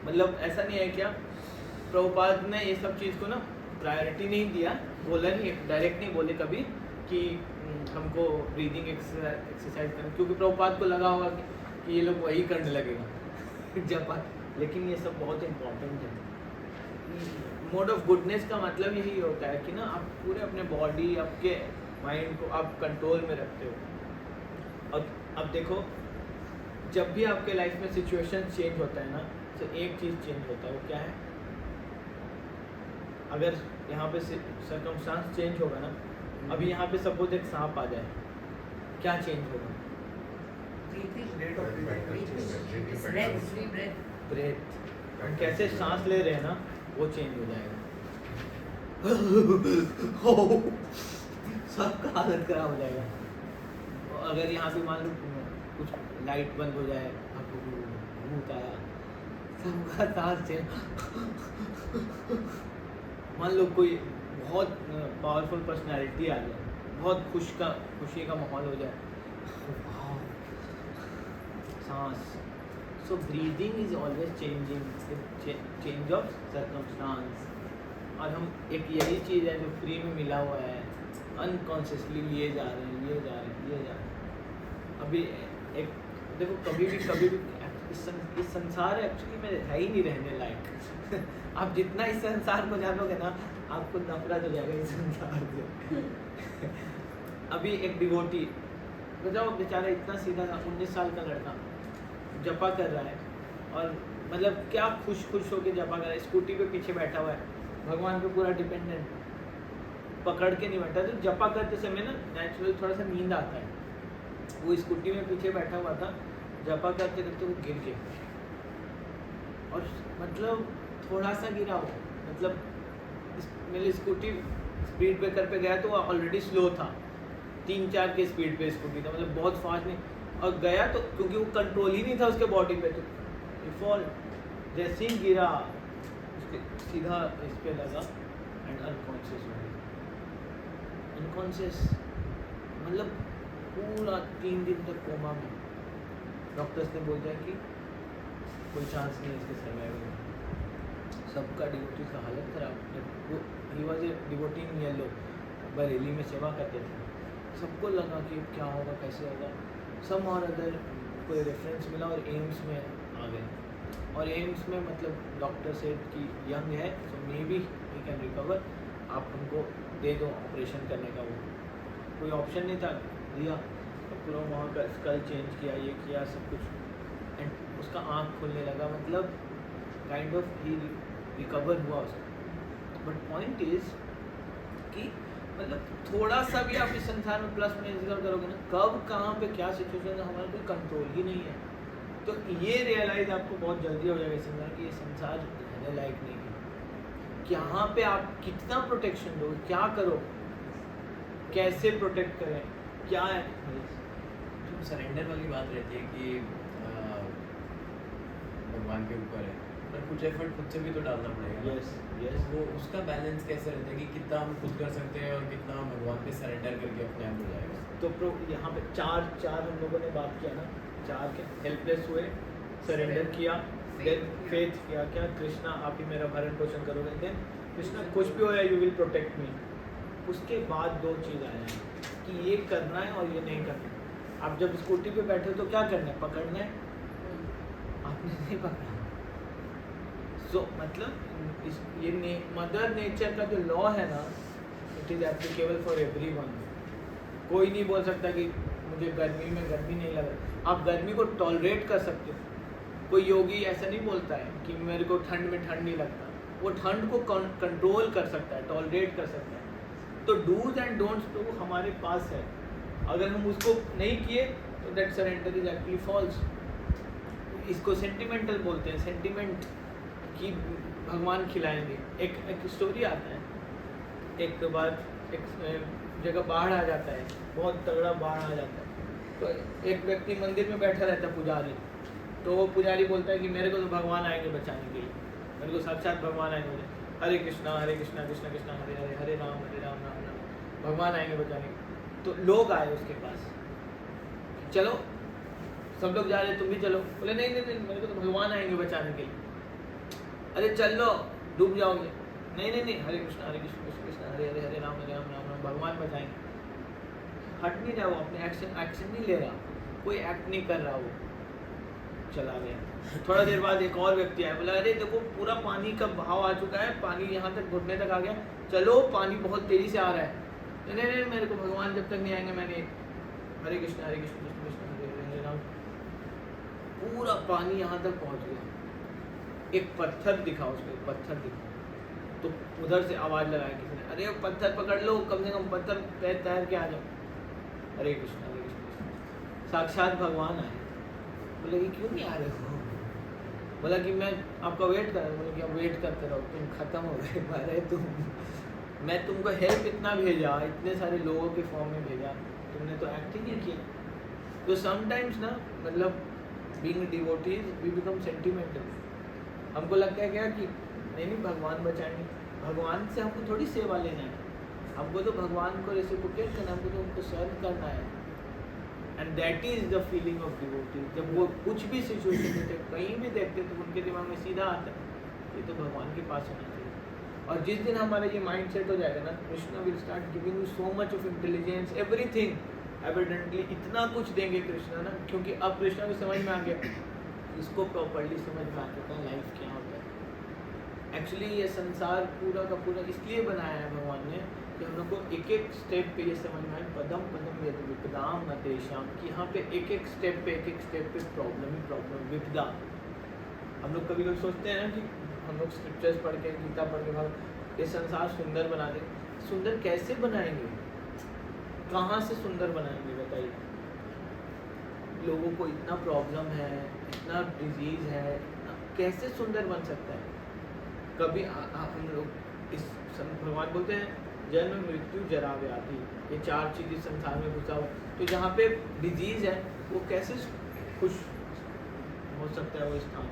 मतलब ऐसा नहीं है क्या, प्रभुपाद ने ये सब चीज़ को ना प्रायोरिटी नहीं दिया, बोला नहीं, डायरेक्ट नहीं बोले कभी कि हमको ब्रीदिंग एक्सरसाइज करना, क्योंकि प्रभुपाद को लगा होगा कि ये लोग वही करने लगेगा जब, लेकिन ये सब बहुत इम्पोर्टेंट है। मोड ऑफ गुडनेस का मतलब यही होता है कि ना आप पूरे अपने बॉडी, आपके माइंड को आप कंट्रोल में रखते हो। और अब देखो, जब भी आपके लाइफ में सिचुएशन चेंज होता है ना, तो एक चीज़ चेंज होता है, वो क्या है, अगर यहाँ पे सर्कमस्टांस चेंज होगा ना, अभी यहाँ पे सपोज एक सांप आ जाए, क्या चेंज होगा, ब्रेथ, हम कैसे सांस ले रहे हैं ना, वो चेंज हो जाएगा। सबका हालत खराब हो जाएगा। और अगर यहाँ पे मान लो कुछ लाइट बंद हो जाए, आपको भूत आया, सबका सांस चेंज। मान लो कोई बहुत पावरफुल पर्सनैलिटी आ जाए, बहुत खुशी का माहौल हो जाए, सांस। So breathing is always changing, change of circumstance। और हम एक यही चीज़ है जो फ्री में मिला हुआ है, अनकॉन्शियसली लिए जा रहे हैं। अभी एक देखो, कभी भी इस संसार एक्चुअली में है ही नहीं रहने लायक। आप जितना इस संसार को जानोगे ना, आपको नफरत हो जाएगा इस संसार से। अभी एक डिवोटी, बताओ बेचारा इतना सीधा था, 19 साल का लड़का जपा कर रहा है, और मतलब क्या खुश होके जपा कर रहा है, स्कूटी पे पीछे बैठा हुआ है, भगवान पे पूरा डिपेंडेंट, पकड़ के नहीं बैठा। तो जपा करते समय ना नेचुरल थोड़ा सा नींद आता है, वो स्कूटी में पीछे बैठा हुआ था, जपा करते करते वो गिर गया, और मतलब थोड़ा सा गिरा वो, मतलब मेरी स्कूटी स्पीड ब्रेकर पे गया तो वो ऑलरेडी स्लो था, 3-4 के स्पीड पे स्कूटी था, मतलब बहुत फास्ट नहीं, और गया तो क्योंकि वो कंट्रोल ही नहीं था उसके बॉडी पे, तो फॉल जैसे ही गिरा उसके सीधा इस पे लगा एंड अनकॉन्शियस हो गया। अनकॉन्शियस मतलब पूरा 3 दिन तक कोमा में। डॉक्टर्स ने बोल दिया कि कोई चांस नहीं है इसके सर्वाइवल में। सबका डिवोटी का हालत खराब, वो he was a devotee in yellow, Bareilly में सेवा करते थे, सबको लगा कि क्या होगा कैसे होगा, सम और अदर कोई रेफरेंस मिला और एम्स में आ गए, और एम्स में मतलब डॉक्टर सेड कि यंग है so may be he can recover, आप उनको दे दो ऑपरेशन करने का, वो कोई ऑप्शन नहीं था, दिया तो पूरा वहाँ का स्कल चेंज किया, ये किया सब कुछ, एंड उसका आँख खुलने लगा, मतलब काइंड ऑफ ही रिकवर हुआ उसका। बट पॉइंट इज कि मतलब थोड़ा सा भी आप इस संसार में प्लस माइनस करोगे ना, कब कहाँ पे क्या सिचुएशन है हमारा कोई कंट्रोल ही नहीं है। तो ये रियलाइज आपको बहुत जल्दी हो जाएगा इस संसार कि ये संसार रहने लायक नहीं है, कि यहाँ पे आप कितना प्रोटेक्शन दो, क्या करो, कैसे प्रोटेक्ट करें, क्या है। सरेंडर वाली बात रहती है कि भगवान के ऊपर है, पर कुछ एफर्ट खुद से भी तो डालना पड़ेगा। यस यस, वो उसका बैलेंस कैसे रहता है कि कितना हम खुद कर सकते हैं और कितना हम भगवान पे सरेंडर करके अपने आप हो जाएगा। तो यहाँ पे चार हम लोगों ने बात किया ना, 4 के हेल्पलेस हुए, सरेंडर किया, देन फेथ किया, क्या कृष्णा आप ही मेरा भरण पोषण करोगे, देन कृष्णा कुछ भी हो या यू विल प्रोटेक्ट मी। उसके बाद 2 चीज़ आए हैं कि ये करना है और ये नहीं करना है। आप जब स्कूटी पे बैठे हो तो क्या करना है, पकड़ना है, आपने नहीं पकड़ा। सो मतलब ये मदर नेचर का जो लॉ है ना, it is applicable for everyone. कोई नहीं बोल सकता कि मुझे गर्मी में गर्मी नहीं लग रहा, आप गर्मी को टॉलरेट कर सकते हो। कोई योगी ऐसा नहीं बोलता है कि मेरे को ठंड में ठंड नहीं लगता, वो ठंड को कंट्रोल कर सकता है, टॉलरेट कर सकता है। तो डूज एंड डोंट्स तो हमारे पास है, अगर हम उसको नहीं किए तो that surrender is actually false. इसको सेंटिमेंटल बोलते हैं, सेंटिमेंट कि भगवान खिलाएंगे। एक स्टोरी आता है, एक बार एक जगह बाढ़ आ जाता है, बहुत तगड़ा बाढ़ आ जाता है, तो एक व्यक्ति मंदिर में बैठा रहता है, पुजारी, तो वो पुजारी बोलता है कि मेरे को तो भगवान आएंगे बचाने के लिए, मेरे को साक्षात भगवान आएंगे, हरे कृष्णा कृष्णा कृष्णा हरे हरे, हरे राम राम राम, भगवान आएंगे बचाने के। तो लोग आए उसके पास, चलो सब लोग जा रहे तुम भी चलो, बोले नहीं नहीं नहीं मेरे को तो भगवान आएंगे बचाने के लिए। अरे चल लो डूब जाओगे, नहीं नहीं नहीं हरे कृष्णा कृष्ण कृष्ण हरे हरे, हरे राम राम राम, भगवान बचाएंगे। हट नहीं रहा वो, अपने एक्शन नहीं ले रहा, कोई एक्ट नहीं कर रहा, वो चला गया। थोड़ा देर बाद एक और व्यक्ति आया, बोला अरे देखो पूरा पानी का बहाव आ चुका है, पानी यहाँ तक घुटने तक आ गया, चलो पानी बहुत तेजी से आ रहा है। नहीं नहीं मेरे को भगवान जब तक नहीं आएंगे मैंने हरे कृष्ण कृष्ण कृष्ण हरे हरे राम, पूरा पानी यहाँ तक पहुँच गया। एक पत्थर दिखा उसको, पत्थर दिखा, तो उधर से आवाज़ लगाई किसी ने, अरे पत्थर पकड़ लो, कम से कम पत्थर तैर के आ जाओ। हरे कृष्ण कृष्ण, साक्षात भगवान आए। बोले कि क्यों नहीं आ रहे हो? बोला कि मैं आपका वेट कर रहा हूँ। बोले कि अब वेट करते रहो, तुम खत्म हो गए, अरे तुम, मैं तुमको हेल्प इतना भेजा, इतने सारे लोगों के फॉर्म में भेजा, तुमने तो एक्ट ही नहीं किया। तो समटाइम्स ना, मतलब being devotees we become sentimental. हमको लगता है क्या कि नहीं भगवान बचाएंगे, भगवान से हमको थोड़ी सेवा लेना है, हमको तो भगवान को रेसिप्रोकेट करना है, हमको तो उनको सर्व करना है। And that is the feeling of devotee. जब वो कुछ भी सिचुएशन देते, कहीं भी देखते, तो उनके दिमाग में सीधा आता है ये तो भगवान के पास होना चाहिए। और जिस दिन हमारा ये माइंड सेट हो जाएगा ना, Krishna will start giving you so much of intelligence, everything evidently, इतना कुछ देंगे कृष्णा ना, क्योंकि अब कृष्णा को समझ में आ गया, इसको प्रॉपर्ली समझ में आ चुका है लाइफ क्या होता है। एक्चुअली ये संसार पूरा का पूरा इसलिए बनाया है भगवान ने कि हम लोग को एक एक स्टेप पे ये समझ में आए, पदम पदम यद विपदाम न तेषाम, कि यहाँ पे एक एक स्टेप पे प्रॉब्लम ही प्रॉब्लम, विपदा। हम लोग कभी कभी सोचते हैं ना कि हम लोग स्क्रिप्चर्स पढ़ के, गीता पढ़ के ये संसार सुंदर बना दे। सुंदर कैसे बनाएंगे, कहाँ से सुंदर बनाएंगे बताइए? लोगों को इतना प्रॉब्लम है, इतना डिजीज़ है, कैसे सुंदर बन सकता है? कभी हम लोग इस भगवान बोलते हैं जन्म मृत्यु जरा व्याधि, ये 4 चीज़ इस संसार में घुसा हुआ। तो जहाँ पे डिजीज है वो कैसे खुश हो सकता है वो स्थान,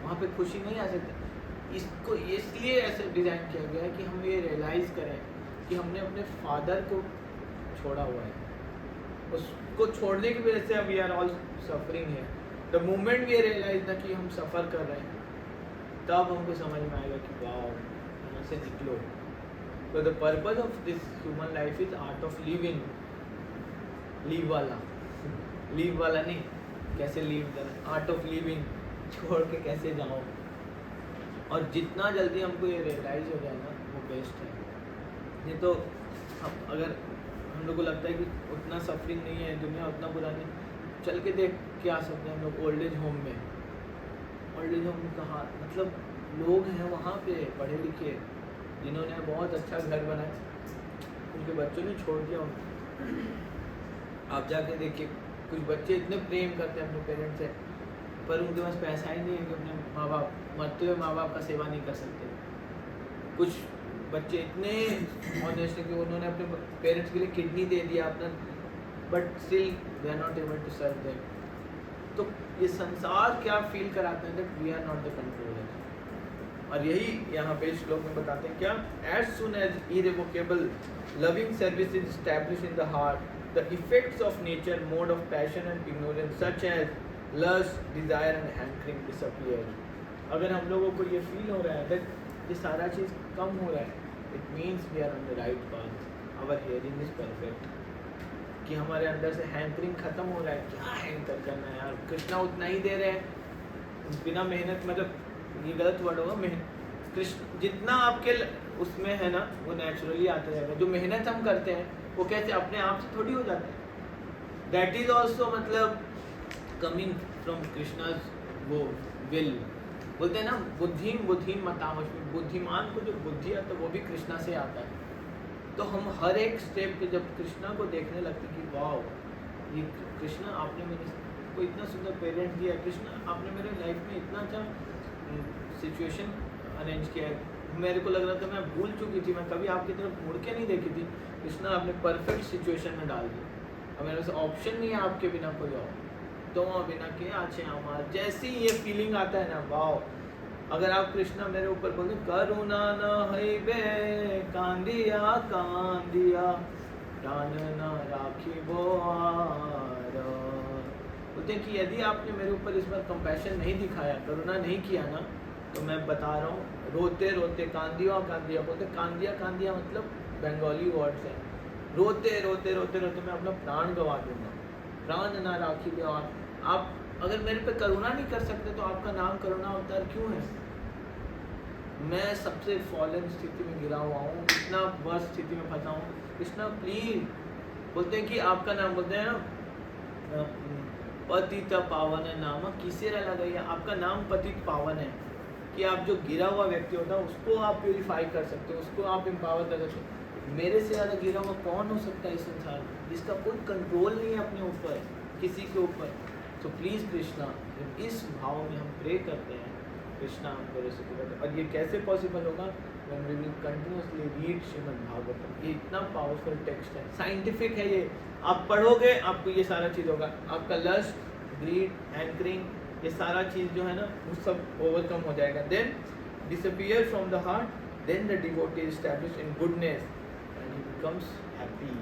वहाँ पे खुशी नहीं आ सकती। इसको इसलिए ऐसे डिज़ाइन किया गया है कि हम ये रियलाइज़ करें कि हमने अपने फादर को छोड़ा हुआ है, उसको छोड़ने की वजह से वी आर ऑल सफरिंग है। द मोमेंट वी रियलाइज ना कि हम सफ़र कर रहे हैं, तब हमको समझ में आएगा कि वाओ यहाँ से निकलो। तो the purpose of this human life is art of living, leave वाला नहीं, कैसे लीव करना, आर्ट ऑफ लिविंग, छोड़ के कैसे जाओ। और जितना जल्दी हमको ये रियलाइज हो जाए ना वो बेस्ट है। नहीं तो हम अगर हम लोग को लगता है कि उतना सफरिंग नहीं है दुनिया, उतना बुरा नहीं, चल के देख के आ सकते हैं हम लोग ओल्ड एज होम में। ओल्ड एज होम कहाँ, मतलब लोग हैं वहाँ पे पढ़े लिखे जिन्होंने बहुत अच्छा घर बनाया, उनके बच्चों ने छोड़ दिया उनको। आप जाके देखिए कुछ बच्चे इतने प्रेम करते हैं अपने पेरेंट्स से, पर उनके पास पैसा ही नहीं है कि अपने माँ बाप, मरते हुए माँ बाप का सेवा नहीं कर सकते। कुछ बच्चे इतने ऑनेस्ट हैं कि उन्होंने अपने पेरेंट्स के लिए किडनी दे दिया अपना, but still they are not able to serve them. तो ये संसार क्या फील कराता है that we are not the controller. और यही यहाँ पे श्लोक में बताते हैं क्या, as soon as irrevocable loving service is establish in the heart, the effects of nature, mode of passion and ignorance such as lust, desire and hankering disappear. अगर हम लोगों को ये फील हो रहा है दैट ये सारा चीज़ कम हो रहा है, it means we are on the right path, our hearing is perfect. कि हमारे अंदर से हैंकरिंग खत्म हो रहा है, क्या हैंकर करना है यार, कृष्णा उतना ही दे रहे हैं बिना मेहनत, मतलब ये गलत वर्ड होगा, कृष्ण जितना आपके उसमें है ना वो नेचुरली आता जाएगा। जो मेहनत हम करते हैं वो कैसे अपने आप से थोड़ी हो जाता है, दैट इज ऑल्सो मतलब कमिंग फ्रॉम कृष्णाज वो विल। बोलते हैं ना बुद्धिम मतामस्मि, बुद्धिमान को जो बुद्धि आता है वो भी कृष्णा से आता है। तो हम हर एक स्टेप पे जब कृष्णा को देखने लगते कि वाओ ये कृष्णा आपने मेरे को इतना सुंदर पेरेंट दिया, कृष्णा आपने मेरे लाइफ में इतना अच्छा सिचुएशन अरेंज किया है, मेरे को लग रहा था मैं भूल चुकी थी, मैं कभी आपकी तरफ मुड़ के नहीं देखी थी, कृष्णा आपने परफेक्ट सिचुएशन में डाल दी। अब मेरे पास ऑप्शन नहीं है आपके बिना कोई और, तो बिना के आछे हमार जैसी ये फीलिंग आता है ना, वाओ। अगर आप कृष्णा मेरे ऊपर बोलते करुणा न है बे कांदिया कांदिया प्राण न राखी बोआर, बोलते हैं कि यदि आपने मेरे ऊपर इस बार कंपैशन नहीं दिखाया, करुणा नहीं किया ना, तो मैं बता रहा हूँ रोते रोते कांदिया कांदिया, बोलते कांदिया कांदिया मतलब बंगाली वर्ड्स है, रोते रोते रोते रोते मैं अपना प्राण गंवा दूंगा, प्राण ना राखी बोआर। आप अगर मेरे पे करुणा नहीं कर सकते तो आपका नाम करुणा अवतार क्यों है? मैं सबसे फॉलन स्थिति में गिरा हुआ हूँ, इतना वर्ष स्थिति में फंसा हूँ, कृष्णा प्लीज। बोलते हैं कि आपका नाम, बोलते हैं ना पतित पावन है नाम किसे लगा, ये आपका नाम पतित पावन है कि आप जो गिरा हुआ व्यक्ति होता है उसको आप प्योरीफाई कर सकते हो, उसको आप एम्पावर कर सकते हो। मेरे से ज़्यादा गिरा हुआ कौन हो सकता है इस संसार में, जिसका कोई कंट्रोल नहीं है अपने ऊपर, किसी के ऊपर। तो प्लीज़ कृष्णा, इस भाव में हम प्रे करते हैं, कृष्णा हमको रेसिपी करते हैं। और ये कैसे पॉसिबल होगा? when we will continuously read Shrimad Bhagavatam. ये इतना पावरफुल टेक्स्ट है, साइंटिफिक है ये, आप पढ़ोगे आपको ये सारा चीज़ होगा, आपका लस्ट, ग्रीड, एंकरिंग, ये सारा चीज़ जो है ना वो सब ओवरकम हो जाएगा। Then disappear from the heart, then the devotee is established in goodness and he becomes happy.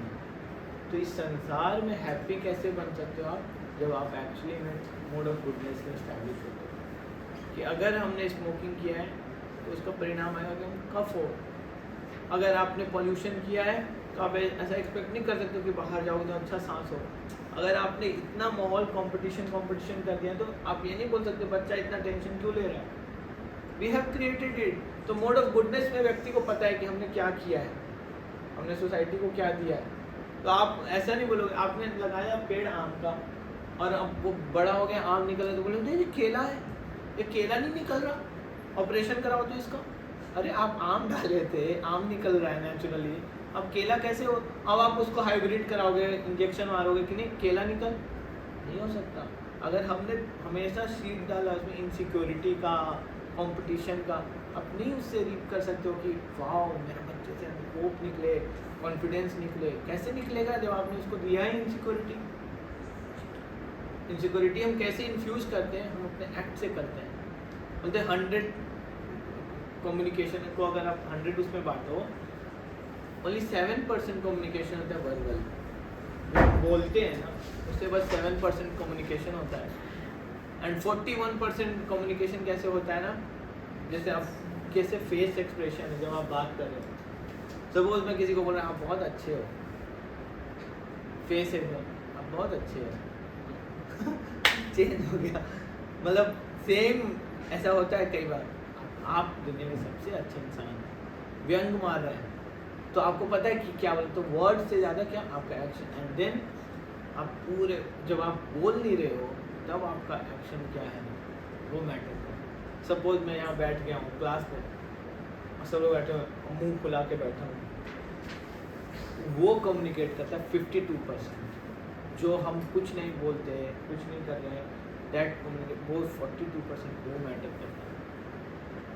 तो इस संसार में हैप्पी कैसे बन सकते हो आप? जब आप एक्चुअली में मोड ऑफ गुडनेस में एस्टैब्लिश होते हो कि अगर हमने स्मोकिंग किया है तो उसका परिणाम आएगा कि हम कफ हो। अगर आपने पॉल्यूशन किया है तो आप ऐसा एक्सपेक्ट नहीं कर सकते कि बाहर जाओगे तो अच्छा सांस हो। अगर आपने इतना माहौल कंपटीशन कर दिया तो आप ये नहीं बोल सकते बच्चा इतना टेंशन क्यों ले रहा है। We have created it. तो मोड ऑफ गुडनेस में व्यक्ति को पता है कि हमने क्या किया है, हमने सोसाइटी को क्या दिया है। तो आप ऐसा नहीं बोलोगे, आपने लगाया पेड़ आम का और अब वो बड़ा हो गया, आम निकल रहा, तो बोले ये केला है, ये केला नहीं निकल रहा, ऑपरेशन कराओ तो इसका। अरे आप आम डाले थे, आम निकल रहा है नेचुरली, अब केला कैसे हो? अब आप उसको हाइब्रिड कराओगे, इंजेक्शन मारोगे कि नहीं, केला नहीं हो सकता। अगर हमने हमेशा सीड डाला उसमें इनसिक्योरिटी का, कंपटीशन का, आप नहीं उससे रीप कर सकते हो कि वाह मेरे बच्चे से होप निकले, कॉन्फिडेंस निकले। कैसे निकलेगा जब आपने उसको दिया ही इनसिक्योरिटी। इनसिक्योरिटी हम कैसे इन्फ्यूज करते हैं, हम अपने एक्ट से करते हैं। बोलते हैं 100 कम्युनिकेशन को अगर आप 100 उसमें बांटो, ओनली 7% कम्युनिकेशन होता है वर्बल, जो बोलते हैं ना उससे बस 7% कम्युनिकेशन होता है। एंड 41% कम्युनिकेशन कैसे होता है ना, जैसे आप कैसे फेस एक्सप्रेशन है जब आप बात कर रहे हो। सपोज मैं किसी को बोल रहा हूँ आप बहुत अच्छे हो, फेस एकदम आप बहुत अच्छे हो चेंज हो गया। मतलब सेम ऐसा होता है कई बार, आप दुनिया में सबसे अच्छे इंसान हैं, व्यंग मार रहे हैं तो आपको पता है कि क्या बोलते, तो वर्ड से ज़्यादा क्या आपका एक्शन। एंड देन आप पूरे जब आप बोल नहीं रहे हो तब आपका एक्शन क्या है वो मैटर करता है। सपोज मैं यहाँ बैठ गया हूँ क्लास में और सब लोग बैठे हुए मुंह खुला के बैठा हूँ, वो कम्युनिकेट करता है 52%। जो हम कुछ नहीं बोलते कुछ नहीं कर रहे हैं, दैट कम्युनिकेट वो 42% वो मैटर करता है।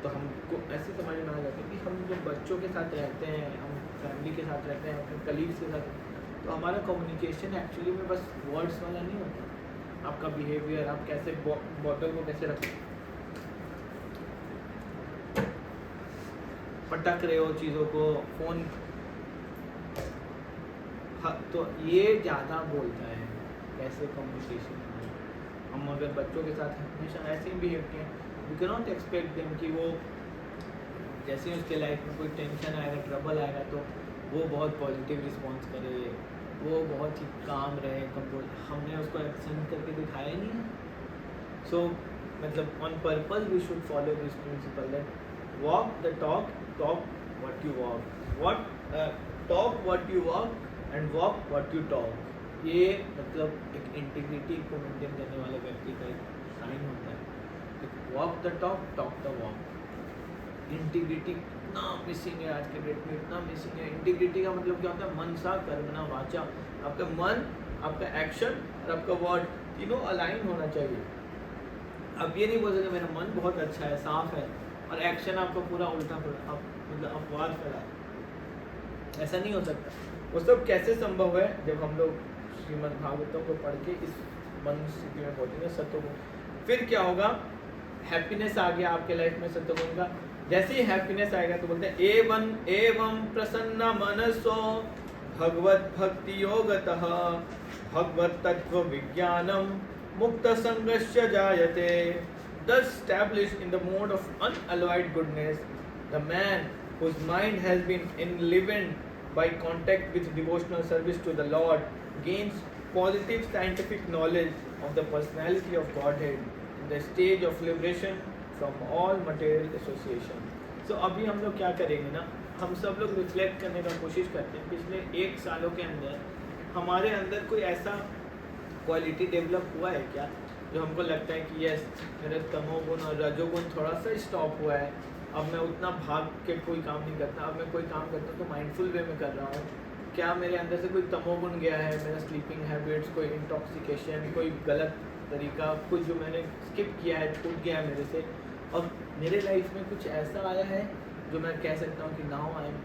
तो हमको ऐसे समझ में आ जाता है कि हम जब बच्चों के साथ रहते हैं, हम फैमिली के साथ रहते हैं, अपने कलीग्स के साथ, तो हमारा कम्युनिकेशन एक्चुअली में बस वर्ड्स वाला नहीं होता। आपका बिहेवियर, आप कैसे बॉटल को कैसे रखते, पटक रहे हो चीज़ों को, फ़ोन, हाँ, तो ये ज़्यादा बोलता है कैसे कम्युनिकेशन। हम अगर बच्चों के साथ हमेशा ऐसे ही बिहेव किए, we can not expect them कि वो जैसे उसके लाइफ में कोई टेंशन आएगा, ट्रबल आएगा तो वो बहुत पॉजिटिव रिस्पॉन्स करे, वो बहुत ही काम रहे, कंट्रोल। हमने उसको एक्शन करके दिखाया ही नहीं है। सो मतलब on purpose we should follow this principle that walk the talk, talk what you walk, talk what you walk and walk what you talk. ये मतलब एक इंटीग्रिटी को मेंटेन करने वाले व्यक्ति का एक साइन होता है। Walk the talk, talk the walk. Integrity इतना मिसिंग है आज के डेट में, इतना मिसिंग है। इंटीग्रिटी का मतलब क्या होता है, मन सा कर्मणा वाचा। आपका मन, आपका एक्शन और आपका वर्ड तीनों अलाइन होना चाहिए। अब ये नहीं बोल सकते मेरा मन बहुत अच्छा है, साफ है, और एक्शन आपका पूरा उल्टा मतलब अपवाद फैला, ऐसा नहीं हो सकता। वो सब कैसे संभव है, जब हम लोग श्रीमद् भागवतम को पढ़ के इस मन स्थिति में पहुंचेंगे सत्वगुण। फिर क्या होगा, हैप्पीनेस आ गया आपके लाइफ में सत्वगुण का। जैसे ही हैप्पीनेस आएगा तो बोलते हैं एवं एवं प्रसन्न मनसो भगवत भक्ति योगतः भगवत तत्व विज्ञानम मुक्त संगस्य जायते। Thus established in the mode of unalloyed goodness, the man whose mind has been enlivened by contact with devotional service to the Lord gains positive scientific knowledge of the personality of Godhead in the stage of liberation from all material association. So अभी हम लोग क्या करेंगे ना, हम सब लोग reflect करने का कोशिश करते हैं पिछले 1 सालों के अंदर हमारे अंदर कोई ऐसा क्वालिटी डेवलप हुआ है क्या जो हमको लगता है कि यस मेरा तमोगुण और रजोगुण थोड़ा सा स्टॉप हुआ है, अब मैं उतना भाग के कोई काम नहीं करता, अब मैं कोई काम करता हूँ तो माइंडफुल वे में कर रहा हूँ। क्या मेरे अंदर से कोई तमोगुण गया है, मेरा स्लीपिंग हैबिट्स, कोई इंटॉक्सिकेशन, कोई गलत तरीका, कुछ जो मैंने स्किप किया है छूट गया है मेरे से, और मेरे लाइफ में कुछ ऐसा आया है जो मैं कह सकता हूँ कि now I am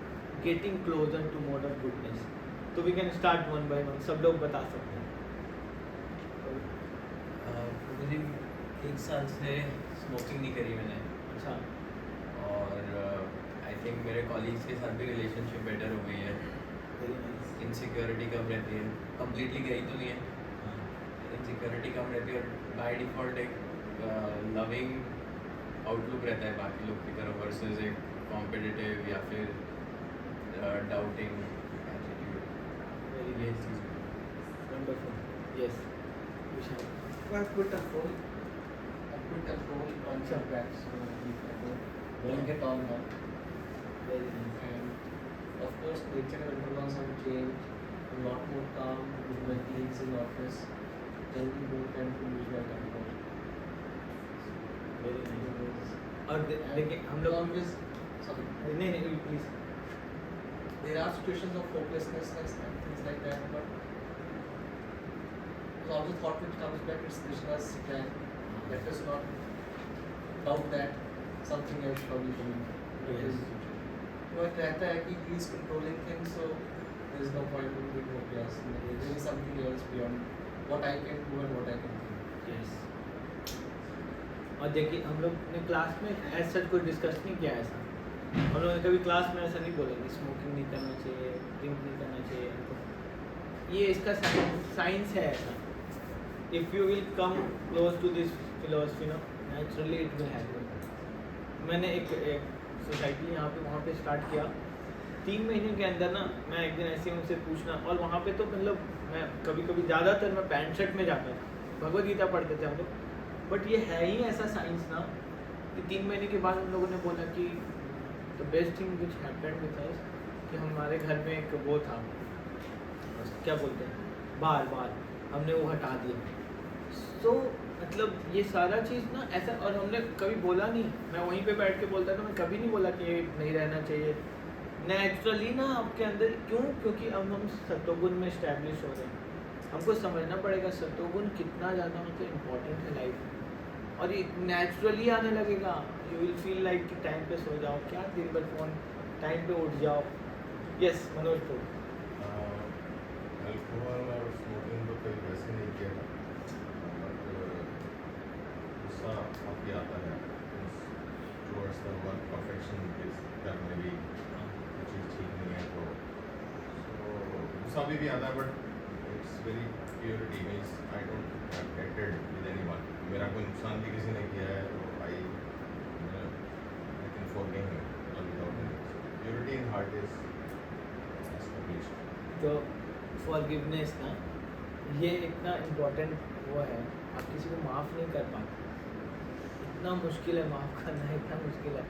getting closer to mode of goodness. So we can start one by one, सब लोग बता सकते हैं। मुझे 1 साल से स्मोकिंग नहीं करी मैंने। अच्छा। और आई थिंक मेरे कॉलीग्स के साथ भी रिलेशनशिप बेटर हो गई है। Very nice. इनसिक्योरिटी कम रहती है, कम्प्लीटली गई तो नहीं है, इनसिक्योरिटी कम रहती है और बाय डिफ़ॉल्ट एक लविंग आउटलुक रहता है बाकी लोग की तरफ वर्सेस एक कॉम्पिटिटिव या फिर डाउटिंग एटीट्यूड। वेरी ये nice, cheese wonderful. Yes Vishal. I put a phone on some bags, so don't get on now. Very nice. And of course, nature and environments have changed. A lot more calm with my colleagues in office. Then we don't tend to lose my temper. Very nice. और देखिए हम लोग always, sorry, नहीं please. there are situations of hopelessness and things like that, but so all the thought which comes back is Krishna's plan. Let us not doubt that. something else probably coming. Yes. But रहता है कि he is controlling things, so there is no point in doing what he asks. There is something else beyond what I can do and what I can think. Yes. और देखिए हम लोग ने class में ऐसा सच कोई डिस्कस नहीं किया ऐसा, हम लोगों ने कभी क्लास में ऐसा नहीं बोला कि स्मोकिंग नहीं करना चाहिए, ड्रिंक नहीं करना चाहिए। ये इसका साइंस है ऐसा। If you will come close to this philosophy no, naturally it will happen. मैंने एक सोसाइटी यहाँ पे वहाँ पे स्टार्ट किया, 3 महीने के अंदर ना मैं एक दिन ऐसे उनसे पूछना, और वहाँ पे तो मतलब मैं कभी कभी ज़्यादातर मैं पैंट शर्ट में जाता था, भगवद गीता पढ़ते थे हम लोग। बट ये है ही ऐसा साइंस ना कि 3 महीने के बाद हम लोगों ने बोला कि the best thing which happened with us कि हमारे घर में एक वो था, क्या बोलते हैं, बार हमने वो हटा दिया। सो मतलब ये सारा चीज़ ना ऐसा, और हमने कभी बोला नहीं, मैं वहीं पे बैठ के बोलता था, मैं कभी नहीं बोला कि ये नहीं रहना चाहिए। नेचुरली ना आपके अंदर क्यों, क्योंकि अब हम सत्वगुण में इस्टेब्लिश हो रहे हैं। हमको समझना पड़ेगा सत्वगुण कितना ज़्यादा मतलब इम्पोर्टेंट है लाइफ में, और ये नेचुरली आने लगेगा। यू विल फील लाइक कि टाइम पे सो जाओ, क्या दिन भर फ़ोन, टाइम पे उठ जाओ। यस मनोज तो अल्कोहल और स्मोकिंग तो कभी वैसे नहीं किया था, बट गुस्सा काफ़ी आता है टुवर्ड्स द वर्क परफेक्शन करने भी कुछ चीज़ ठीक नहीं है, तो गुस्सा भी आता है, but it's very purity means I don't have hated with anyone. मेरा कोई नुकसान भी किसी ने किया है तो I can forgive him without any. Purity in heart is established. तो फॉरगिवनेस ना ये इतना इम्पोर्टेंट वो है, आप किसी को माफ़ नहीं कर पाते, इतना मुश्किल है माफ़ करना, इतना मुश्किल है,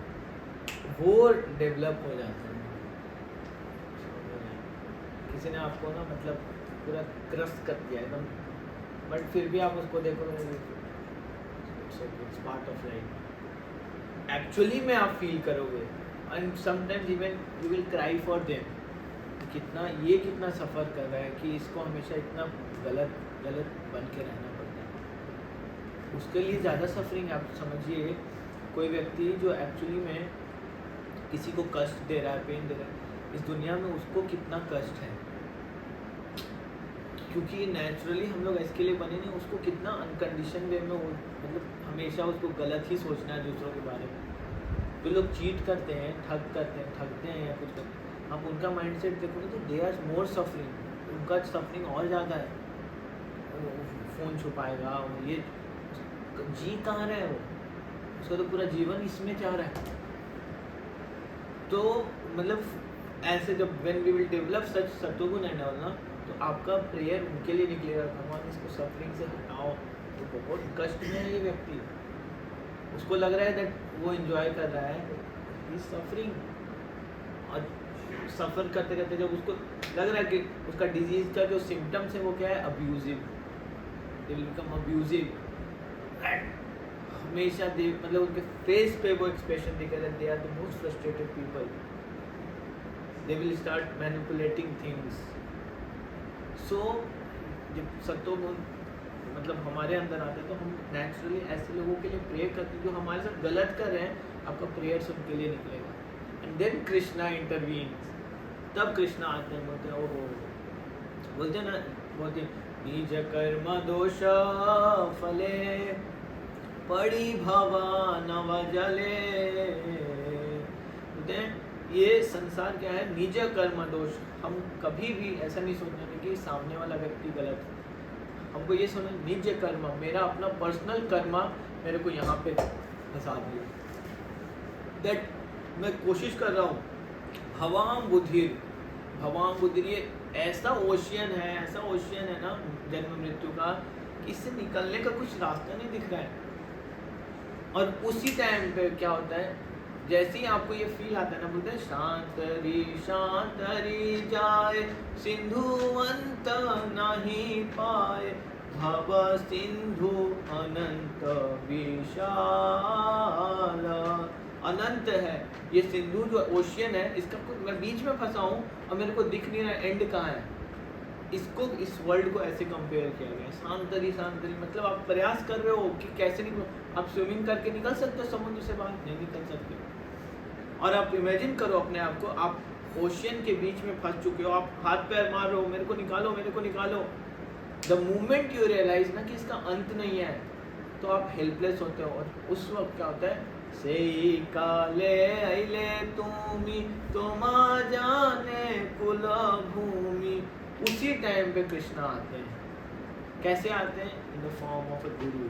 वो डेवलप हो जाता है। किसी ने आपको ना मतलब पूरा क्रश कर दिया एकदम, बट फिर भी आप उसको देखो, it's part of life. Actually में आप फील करोगे, and sometimes even you will cry for them, कितना सफ़र कर रहा है कि इसको हमेशा इतना गलत बन के रहना पड़ता है। उसके लिए ज़्यादा सफरिंग। आप समझिए कोई व्यक्ति जो एक्चुअली में किसी को कष्ट दे रहा है, पेन दे रहा है, इस दुनिया में उसको कितना कष्ट है, क्योंकि नेचुरली हम लोग इसके लिए बने नहीं। उसको कितना अनकंडीशन वे में मतलब हमेशा उसको गलत ही सोचना है दूसरों के बारे में। तो लोग चीट करते हैं, ठगते हैं या कुछ करते हैं, आप उनका माइंडसेट देखोगे तो दे आर मोर सफरिंग, उनका सफरिंग और ज़्यादा है। वो फ़ोन छुपाएगा, वो ये जी कहाँ रहा है, वो उसका तो पूरा जीवन इसमें जा रहा है। तो मतलब ऐसे जब व्हेन वी विल डेवलप सच सत्वगुण एंड ऑल ना, तो आपका प्रेयर उनके लिए निकलेगा, भगवान इसको सफरिंग से हटाओ। तो बहुत कष्ट में है ये व्यक्ति, उसको लग रहा है दैट वो एंजॉय कर रहा है, ही सफरिंग। और सफ़र करते करते जब उसको लग रहा है कि उसका डिजीज़ का जो सिम्टम्स है वो क्या है, abusive, they will become abusive. हमेशा दे मतलब उनके फेस पे वो एक्सप्रेशन दिखेगा, they are the most frustrated people, they will start manipulating things. So जब सत्वगुण मतलब हमारे अंदर आता है तो हम नेचुरली ऐसे लोगों के लिए प्रे करते हैं जो हमारे साथ गलत कर रहे हैं, आपका प्रेयर्स उनके लिए निकलेगा। एंड देन कृष्णा इंटरवीन्स, तब कृष्णा आते हैं, बोलते हैं ओहो, बोलते हैं ना, बोलते हैं निज कर्म दोष फले पड़ी भवा नव जले। बोलते हैं ये संसार क्या है, निज कर्म दोष। हम कभी भी ऐसा नहीं सोचना कि सामने वाला व्यक्ति गलत है, हमको ये सोचना निज कर्म, मेरा अपना पर्सनल कर्म मेरे को यहाँ पे फंसा दिया, दैट मैं कोशिश कर रहा हूँ। भवाम बुद्धिर ये ऐसा ओशियन है ना जन्म मृत्यु का, कि इससे निकलने का कुछ रास्ता नहीं दिख रहा है। और उसी टाइम पे क्या होता है, जैसे ही आपको ये फील आता है ना, बोलते हैं शांतरी जाए सिंधु अंत नहीं पाए, भव सिंधु अनंत विशाल। अनंत है ये सिंधु जो ओशियन है, इसका मैं बीच में फंसा हूँ और मेरे को दिख नहीं रहा एंड कहाँ है। इसको इस वर्ल्ड को ऐसे कंपेयर किया गया है, शांतरी शांतरी, मतलब आप प्रयास कर रहे हो कि कैसे निकलो। आप स्विमिंग करके निकल सकते हो समुद्र से बाहर? नहीं निकल सकते। और आप इमेजिन करो अपने आप को, आप ओशियन के बीच में फंस चुके हो, आप हाथ पैर मार रहे हो, मेरे को निकालो मेरे को निकालो। द मोमेंट यू रियलाइज ना कि इसका अंत नहीं है, तो आप हेल्पलेस होते हो। और उस वक्त क्या होता है, से काले आइले तुमी तुमा जाने कुला भूमि, उसी टाइम पे कृष्णा आते हैं। कैसे आते हैं? In the form of a गुरु।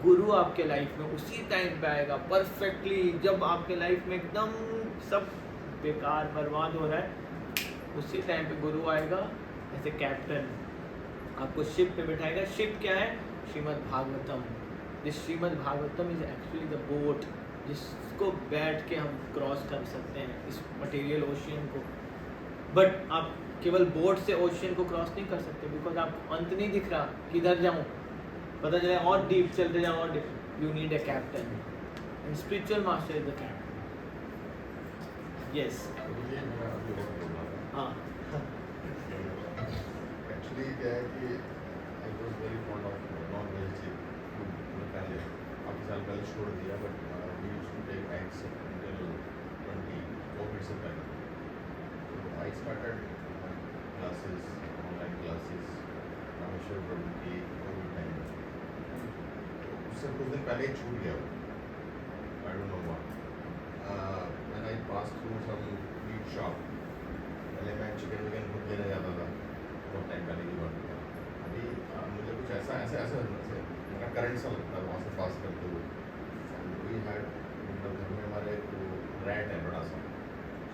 गुरु आपके लाइफ में उसी टाइम पे आएगा परफेक्टली, जब आपके लाइफ में एकदम सब बेकार बर्बाद हो रहा है, उसी टाइम पे गुरु आएगा ऐसे कैप्टन, आपको शिप पे बिठाएगा। शिप क्या है? Shrimad Bhagavatam. This Shrimad Bhagavatam is actually the boat जिसको बैठ के हम क्रॉस कर सकते हैं इस मटेरियल ओशियन को। बट आप केवल बोट से ओशियन को क्रॉस नहीं कर सकते, बिकॉज आपको अंत नहीं दिख रहा, किधर जाऊँ, पता चला और डीप चलते जाओ और deep. You need a captain, and spiritual master is the captain. Yes, मुझे मेरा अभी और बोलना था। हाँ। एक्चुअली क्या है कि I was very fond of non veg food. मैंने पहले काफ़ी साल पहले छोड़ दिया, but we used to take eggs till 20 Covid से पहले। तो I started classes, online classes Rameshwar Prabhu की कोविड टाइम में। तो उससे कुछ दिन पहले ही छूट गया वो, I don't know why. When I pass through some meat shop, पहले मैं चिकन विकन खुद लेने जाता था, बहुत टाइम पहले की बात है। अभी मुझे कुछ ऐसा मेरा करंट सा लगता है वहाँ से पास करते हुए। वी हैड, मतलब घर में हमारे वो रैट है बड़ा सा,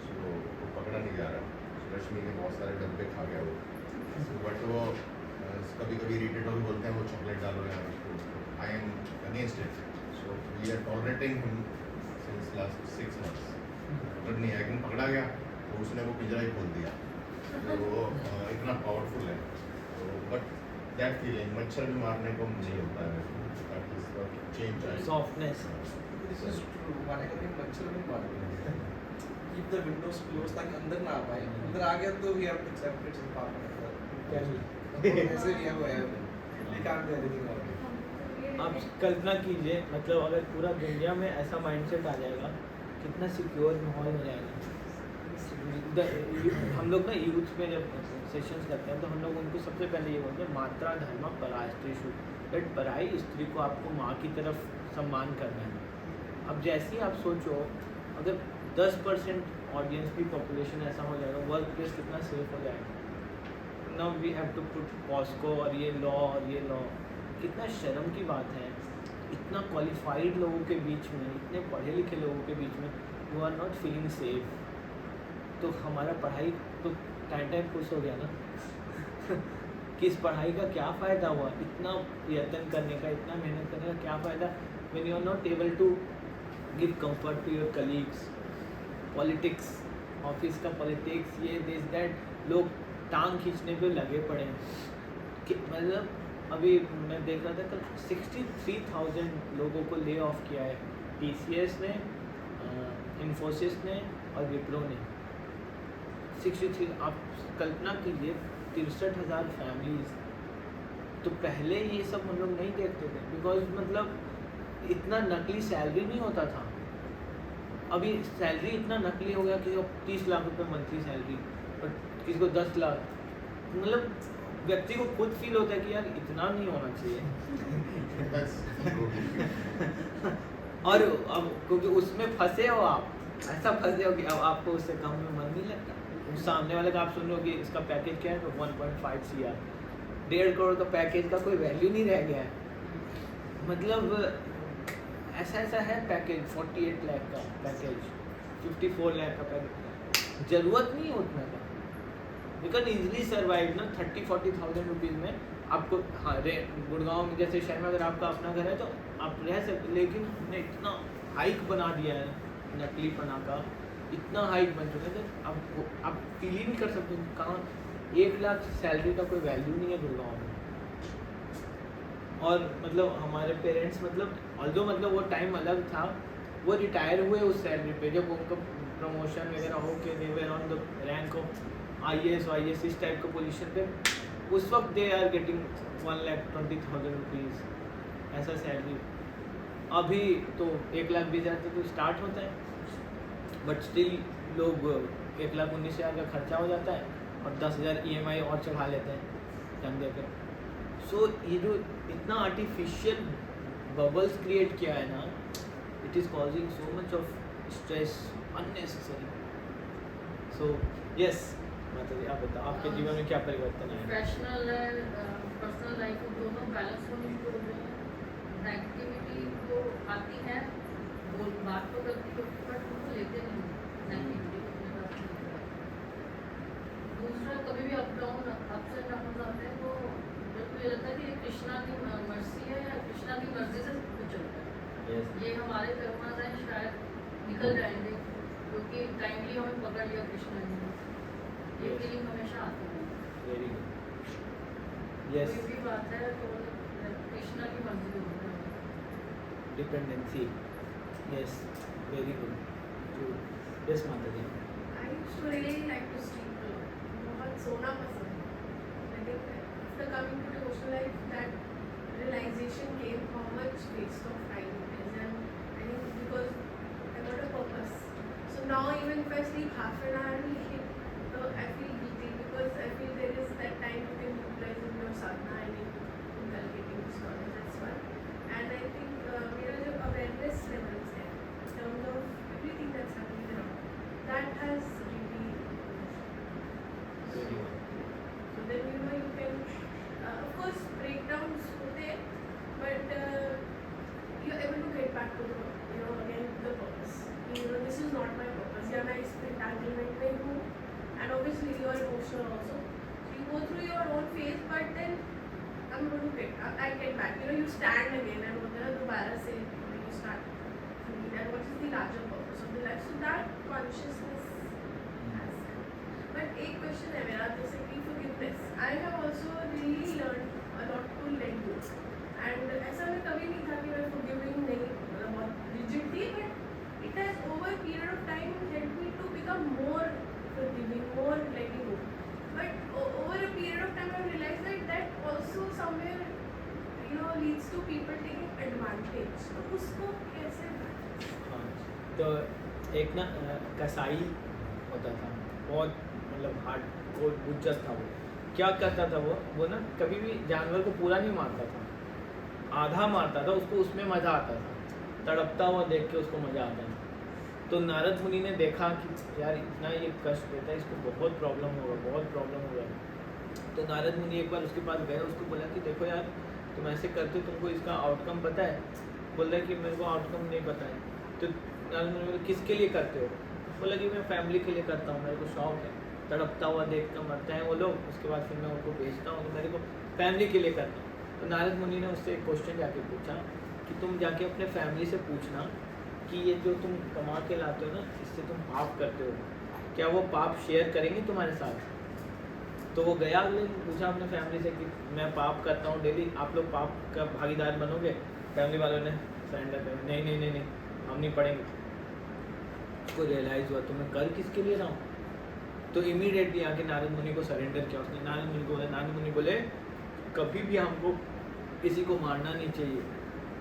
सो वो पकड़ा नहीं जा रहा। रश्मि के बहुत सारे डब्बे खा गया वो, बट वो कभी कभी इरिटेट होकर बोलते हैं वो चॉकलेट डालो यार उसको। I am against it, so we are tolerating him since last 6 months। पकड़ नहीं है, लेकिन पकड़ा गया तो उसने वो पिंजरा ही खोल दिया। तो वो इतना पावरफुल है। तो बट दैट फीलिंग मच्छर भी मारने को नहीं होता है, that is the change I softness. This is true. हमारे घर में मच्छर नहीं मारते, कीप द विंडोज क्लोज ताकि अंदर ना आ पाए। अंदर आ गया तो we have to accept it's a part of the ऐसे भी है वो है, we can't do anything about it. आप कल्पना कीजिए, मतलब अगर पूरा दुनिया में ऐसा माइंडसेट आ जाएगा, कितना सिक्योर माहौल हो जाएगा। हम लोग ना यूथ में जब सेशंस करते हैं तो हम लोग उनको सबसे पहले ये बोलते हैं, मात्रा धर्म परास्त्रीषु, बट पराई स्त्री को आपको माँ की तरफ सम्मान करना है। अब जैसे ही आप सोचो, अगर 10% ऑडियंस की पॉपुलेशन ऐसा हो जाएगा, वर्क प्लेस कितना सेफ हो जाएगा। Now we have to put POCSO और ये लॉ, कितना शर्म की बात है। इतना क्वालिफाइड लोगों के बीच में, इतने पढ़े लिखे लोगों के बीच में you are not feeling safe. तो हमारा पढ़ाई तो टाइम खुश हो गया ना कि इस पढ़ाई का क्या फ़ायदा हुआ, इतना यत्न करने का, इतना मेहनत करने का क्या फ़ायदा when you are not able to give comfort to your colleagues. Politics, office का पॉलिटिक्स, ये दिस दैट, लोग टांग खींचने पे लगे पड़े हैं कि मतलब अभी मैं देख रहा था कल 63,000 लोगों को ले ऑफ किया है TCS ने, इन्फोसिस ने और विप्रो ने। 63, आप कल्पना कीजिए 63,000 फैमिलीज। तो पहले ये सब हम लोग नहीं देखते थे, बिकॉज मतलब इतना नकली सैलरी नहीं होता था। अभी सैलरी इतना नकली हो गया कि 30 लाख रुपए मंथली सैलरी, और किसी को 10 लाख। मतलब व्यक्ति को खुद फील होता है कि यार इतना नहीं होना चाहिए और अब क्योंकि उसमें फंसे हो आप, ऐसा फंसे हो कि अब आपको उससे कम में मन नहीं लगता। सामने वाले का आप सुन लो कि इसका पैकेज क्या है, तो 1.5 CR, 1.5 करोड़ का पैकेज का कोई वैल्यू नहीं रह गया है। मतलब ऐसा है पैकेज, 48 लाख का पैकेज, 54 लाख का पैकेज, ज़रूरत नहीं है उतना का। यू कैन ईजिली सर्वाइव ना 30-40,000 रुपीज़ में। आपको हाँ गुड़गांव में जैसे शहर में अगर आपका अपना घर है तो आप रह सकते, लेकिन हमने इतना हाइक बना दिया है नकलीपना का, इतना हाइक बन चुका है आप फील ही नहीं कर सकते कहाँ 1 लाख सैलरी का कोई वैल्यू नहीं है गुड़गांव में। और मतलब हमारे पेरेंट्स मतलब वो टाइम अलग था, वो रिटायर हुए उस सैलरी पे, जब उनका प्रमोशन वगैरह हो के they were on the rank of IAS और IAS इस टाइप का पोजीशन पे, उस वक्त दे आर गेटिंग 1,20,000 रुपीज़ ऐसा सैलरी। अभी तो 1,20,000 तो स्टार्ट होता है, बट स्टिल लोग 1,19,000 का खर्चा हो जाता है और 10,000 EMI और चढ़ा लेते हैं जम देकर। सो ये जो इतना आर्टिफिशियल बबल्स क्रिएट किया है ना, it is causing so much of stress unnecessary. So yes माता जी, आप बताओ आपके जीवन में क्या परिवर्तन आया? प्रोफेशनल एंड पर्सनल लाइफ को दोनों बैलेंस होने की बोल रहे हैं। नेगेटिविटी तो आती है, वो बात तो करती है, बट उनको लेते नहीं नेगेटिविटी को अपने पास नहीं लेते। दूसरा, कभी भी up down ups and down आते हैं तो मुझे लगता है कि ये कृष्णा की मर्जी है या कृष्णा की मर्जी से कुछ चलता है। यस ये हमारे कर्मा हैं, शायद निकल जाएंगे क्योंकि टाइमली हमें पकड़ लिया कृष्णा ने। ये फीलिंग हमेशा आती है। Very good. यस कोई भी बात है तो कृष्णा की मर्जी होती है। Dependency. Yes very good. Yes माता जी। I used to really like to sleep a lot. बहुत सोना पसंद है. I think after coming to devotional life, that realization came how much waste of time it is, and I think because I got a purpose. So now even if I sleep half an hour late, I feel guilty because I feel there is that time you can utilize in your sadhana and in inculcating this knowledge. That's one. And I think मेरा जो awareness levels है in terms of everything that's happening around, that has really very good. so then you can of course breakdowns होते हैं, but you're able to get back to the again the purpose. This is not my purpose. Yeah, मैं इस entanglement में हूँ, and obviously you are emotional also. So you go through your own phase, but then I'm going to I get back. You stand again and होता है दोबारा से you start thinking that what is the larger purpose of the life. So that consciousness has come. But एक question है मेरा, जैसे कि forgiveness. I have also really learned a lot to let go. And ऐसा मैं कभी नहीं था कि मैं forgiving नहीं, बहुत rigid थी, but it has over a period of time helped me to become more forgiving, more letting go. But over a period of time I realized that also somewhere leads to people taking advantage. तो उसको कैसे balance? हाँ, तो एक ना कसाई होता था, बहुत मतलब हार्ड कोर बुज्जत था। वो क्या करता था, वो ना कभी भी जानवर को पूरा नहीं मारता था, आधा मारता था। उसको उसमें मज़ा आता था, तड़पता हुआ देख के उसको मज़ा आता था। तो नारद मुनि ने देखा कि यार इतना ये कष्ट देता है, इसको बहुत प्रॉब्लम होगा। तो नारद मुनि एक बार उसके पास गए, उसको बोला कि देखो यार तुम ऐसे करते हो, तुमको इसका आउटकम पता है? बोल रहा है कि मेरे को आउटकम नहीं पता है। तो नारद मुनि बोले किसके लिए करते हो? बोला कि मैं फैमिली के लिए करता हूँ, मेरे को शौक है, तड़पता हुआ देख कर मरते हैं वो लोग, उसके बाद फिर मैं उनको बेचता हूँ, तो मेरे को फैमिली के लिए करता हूँ। तो नारद मुनि ने उससे एक क्वेश्चन जाके पूछा कि तुम जाके अपने फैमिली से पूछना कि ये जो तुम कमा के लाते हो ना, इससे तुम पाप करते हो, क्या वो पाप शेयर करेंगे तुम्हारे साथ? तो वो गया, अगले दिन पूछा अपने फैमिली से कि मैं पाप करता हूँ डेली, आप लोग पाप का भागीदार बनोगे? फैमिली वालों ने सरेंडर कर, नहीं हम नहीं पढ़ेंगे। उसको रियलाइज़ हुआ तो मैं कर किसके लिए रहा हूँ। तो इमीडिएटली आके नारद मुनि को सरेंडर किया उसने। नारद मुनि को बोला, नारद मुनि बोले कभी भी हमको किसी को मारना नहीं चाहिए।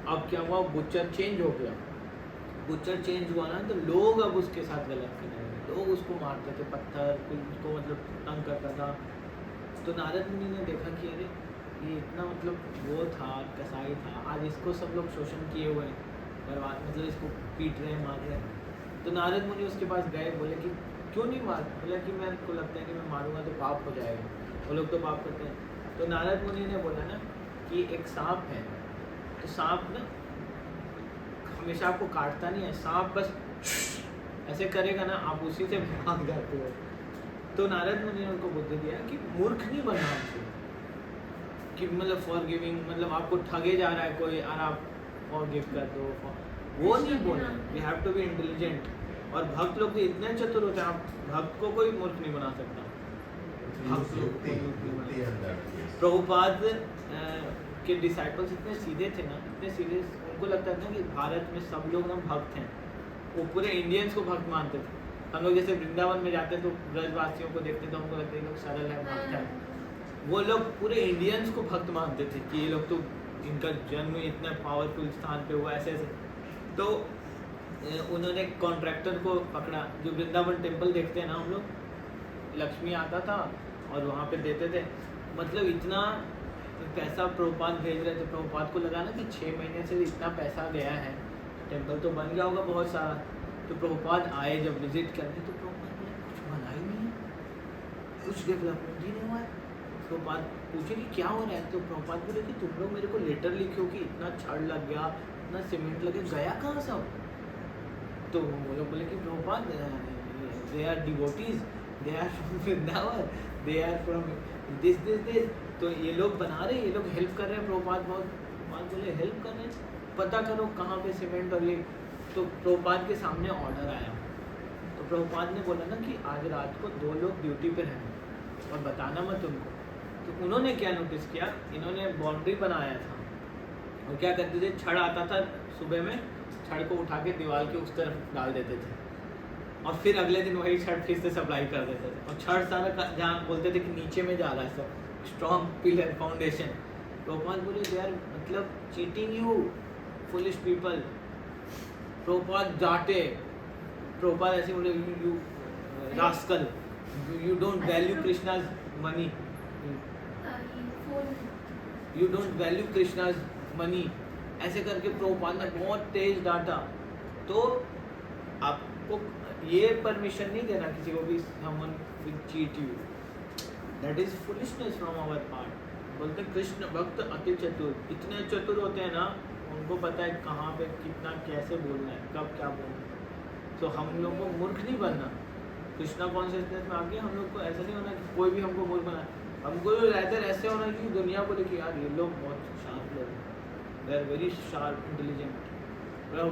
अब क्या हुआ, बुचर चेंज हो गया। बुचर चेंज हुआ ना, तो लोग अब उसके साथ गलत करने लगे, लोग उसको मारते थे, पत्थर कोई उसको मतलब तंग करता था। तो नारद मुनि ने देखा कि अरे ये इतना मतलब वो था, कसाई था, आज इसको सब लोग शोषण किए हुए हैं, बर्बाद मतलब इसको पीट रहे हैं, मार रहे हैं। तो नारद मुनि उसके पास गए, बोले कि क्यों नहीं मार? बोला कि मेरे को लगता है कि मैं मारूंगा तो पाप हो जाएगा, वो लोग तो पाप करते हैं। तो नारद मुनि ने बोला ना कि एक सांप है, तो सांप ना हमेशा आपको काटता नहीं है, सांप बस ऐसे करेगा ना, आप उसी से भाग जाते हो। तो नारद मुनि ने उनको बुद्धि दिया कि मूर्ख नहीं बनना आपको, कि मतलब फॉरगिविंग मतलब आपको ठगे जा रहा है कोई और आप फॉरगिव कर दो, वो नहीं बोलना। We have to be intelligent. और भक्त लोग भी इतने चतुर होते हैं, आप भक्त को कोई मूर्ख नहीं बना सकता। भक्त लोग को कोई मूर्ख नहीं बना सकता। प्रभुपाद के डिसाइपल्स इतने सीधे थे ना, इतने सीधे, उनको लगता था कि भारत में सब लोग ना भक्त हैं, वो पूरे इंडियंस को भक्त मानते थे। हम लोग जैसे वृंदावन में जाते हैं तो ब्रजवासियों को देखते तो हमको लगता है ये लोग सरल है, भक्त है। वो लोग पूरे इंडियंस को भक्त मानते थे कि ये लोग तो इनका जन्म इतना पावरफुल स्थान पे हुआ, ऐसे ऐसे। तो उन्होंने कॉन्ट्रैक्टर को पकड़ा। जो वृंदावन टेम्पल देखते हैं ना हम लोग, लक्ष्मी आता था और वहाँ पे देते थे, मतलब इतना पैसा प्रभुपाद भेज रहे थे। प्रभुपाद को लगा ना कि 6 महीने से इतना पैसा गया है, टेम्पल तो बन गया होगा बहुत सारा। तो प्रभुपाद आए जब विजिट करने तो प्रभुपाद बोले कुछ बना ही नहीं है, कुछ डेवलपमेंट ही नहीं हुआ है। प्रभुपाद पूछे कि क्या हो रहा है, तो प्रभुपाद बोले कि तुम लोग मेरे को लेटर लिखो कि इतना छड़ लग गया, इतना सीमेंट लगे, गया कहाँ सब। तो वो लोग बोले कि Prabhupada they are devotees, they are from Vrindavan, they are from this. तो ये लोग बना रहे, ये लोग हेल्प कर रहे हैं। प्रभुपाद बोले हेल्प कर रहे हैं, पता करो कहाँ पे सीमेंट और ये। तो प्रभुपाद के सामने ऑर्डर आया। तो प्रभुपाद ने बोला ना कि आज रात को 2 लोग ड्यूटी पे रहना और बताना मत उनको। तो उन्होंने क्या नोटिस किया, इन्होंने बाउंड्री बनाया था और क्या करते थे, छड़ आता था सुबह में, छड़ को उठा के दीवार के उस तरफ डाल देते थे और फिर अगले दिन वही छड़ फिर से सप्लाई कर देते थे। और छड़ सारा जहाँ बोलते थे कि नीचे में जा रहा है सब, स्ट्रॉन्ग पिलर फाउंडेशन। प्रभुपाद बोले दे आर मतलब cheating you foolish people. Prabhupada डांटे, प्रभुपाद ऐसे बोले you rascal, you don't value Krishna's money, you don't value Krishna's money, ऐसे करके प्रभुपाद ने बहुत तेज डांटा। तो आपको ये परमिशन नहीं देना किसी को भी someone will cheat you, that is foolishness from our part। बोलते कृष्ण भक्त अति चतुर, इतने चतुर होते हैं ना, उनको पता है कहाँ पे कितना कैसे बोलना है, कब क्या बोलना है। तो हम लोग को मूर्ख नहीं बनना, कृष्णा कॉन्शियसनेस में आके हम लोग को ऐसा नहीं होना कि कोई भी हमको मूर्ख बना। हमको राइटर ऐसे होना कि दुनिया को देखिए यार ये लोग बहुत शार्प लोग हैं, they are very sharp intelligent.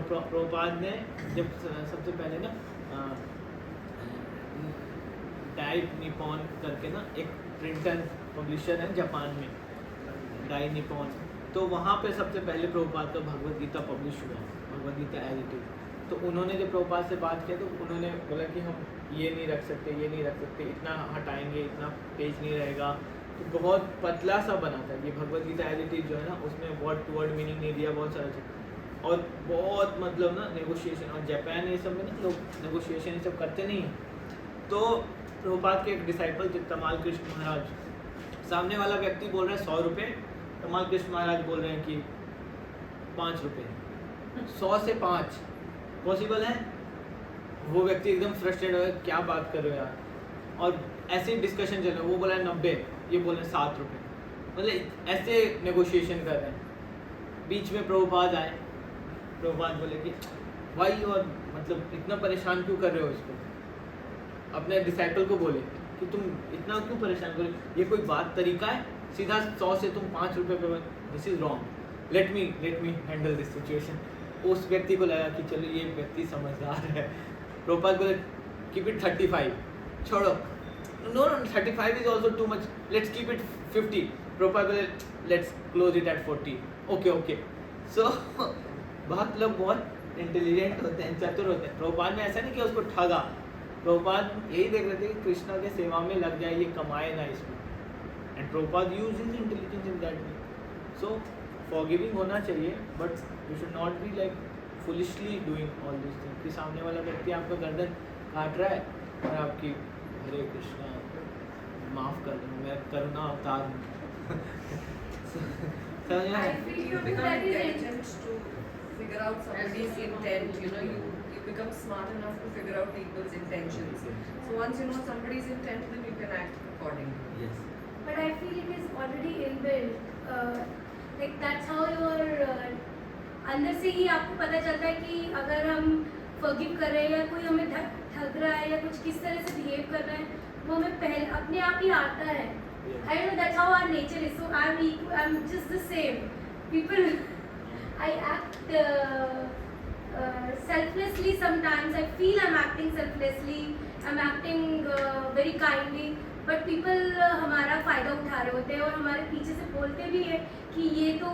Prabhupada ने जब सबसे पहले ना डाइट निपॉन करके ना एक प्रिंटर पब्लिशर है जापान में, डाई निपॉन, तो वहाँ पे सबसे पहले प्रभुपाद का भगवद गीता पब्लिश हुआ, Bhagavad Gita as it is. तो उन्होंने जब प्रभुपाद से बात किया तो उन्होंने बोला कि हम ये नहीं रख सकते, ये नहीं रख सकते, इतना हटाएंगे, इतना पेज नहीं रहेगा। तो बहुत पतला सा बना था ये Bhagavad Gita as it is जो है ना, उसमें वर्ड टू वर्ड मीनिंग नहीं दिया, बहुत सारा चीज़, और बहुत मतलब ना नेगोशिएशन। और जापान ये सब में ना लोग नेगोशिएशन ये सब करते नहीं हैं। तो प्रभुपाद के एक डिसाइपल थे तमाल कृष्ण महाराज, सामने वाला व्यक्ति बोल रहा है 100 रुपये, तमाल कृष्ण महाराज बोल रहे हैं कि 5 रुपये। 100 से 5 पॉसिबल है? वो व्यक्ति एकदम फ्रस्ट्रेट हो गया, क्या बात कर रहे हो यार। और ऐसे ही डिस्कशन चल रहा है, वो बोला 90, ये बोल रहे हैं 7 रुपये, मतलब ऐसे नेगोशिएशन कर रहे हैं। बीच में प्रभुपाद आए, प्रभुपाद बोले कि भाई और मतलब इतना परेशान क्यों कर रहे हो इसको। अपने डिसाइपल को बोले कि तुम इतना क्यों परेशान कर रहे हो, ये कोई बात तरीका है, सीधा 100 से तुम 5 रुपये पे, this is wrong, let me handle this situation. उस व्यक्ति को लगा कि चलो ये व्यक्ति समझदार है। प्रभुपाद बोले कीप इट 35, छोड़ो, no 35 is also too much, let's keep it 50। Prabhupada बोले let's close it at 40। Okay. So बहुत लोग बहुत इंटेलिजेंट होते हैं, चतुर होते हैं। प्रभुपाद ने ऐसा नहीं कि उसको ठगा, प्रभुपाद यही देख रहे थे कि कृष्णा के सेवा में लग जाए, ये कमाए ना इसमें। And Prabhupada use his intelligence in that way. So forgiving होना चाहिए, but you should not be like foolishly doing all this thing कि सामने वाला व्यक्ति आपका गर्दन काट रहा है और आपकी हरे कृष्णा माफ़ कर देना, मैं करुणा अवतार हूँ। I feel you become intelligent to figure out somebody's intent. You know, you become smart enough to figure out people's intentions. So once you know somebody's intent, then you can act accordingly. Yes. But I feel it is already inbuilt. Like that's how your अंदर से ही आपको पता चलता है कि अगर हम forgive कर रहे हैं या कोई हमें ठग रहा है या कुछ किस तरह से behave कर रहा है, वो हमें पहले अपने आप ही आता है. I don't know, that's how our nature is. So I'm just the same. People, I act selflessly sometimes. I feel I'm acting selflessly. I'm acting very kindly. But people हमारा फायदा उठा रहे होते हैं और हमारे पीछे से बोलते भी हैं कि ये तो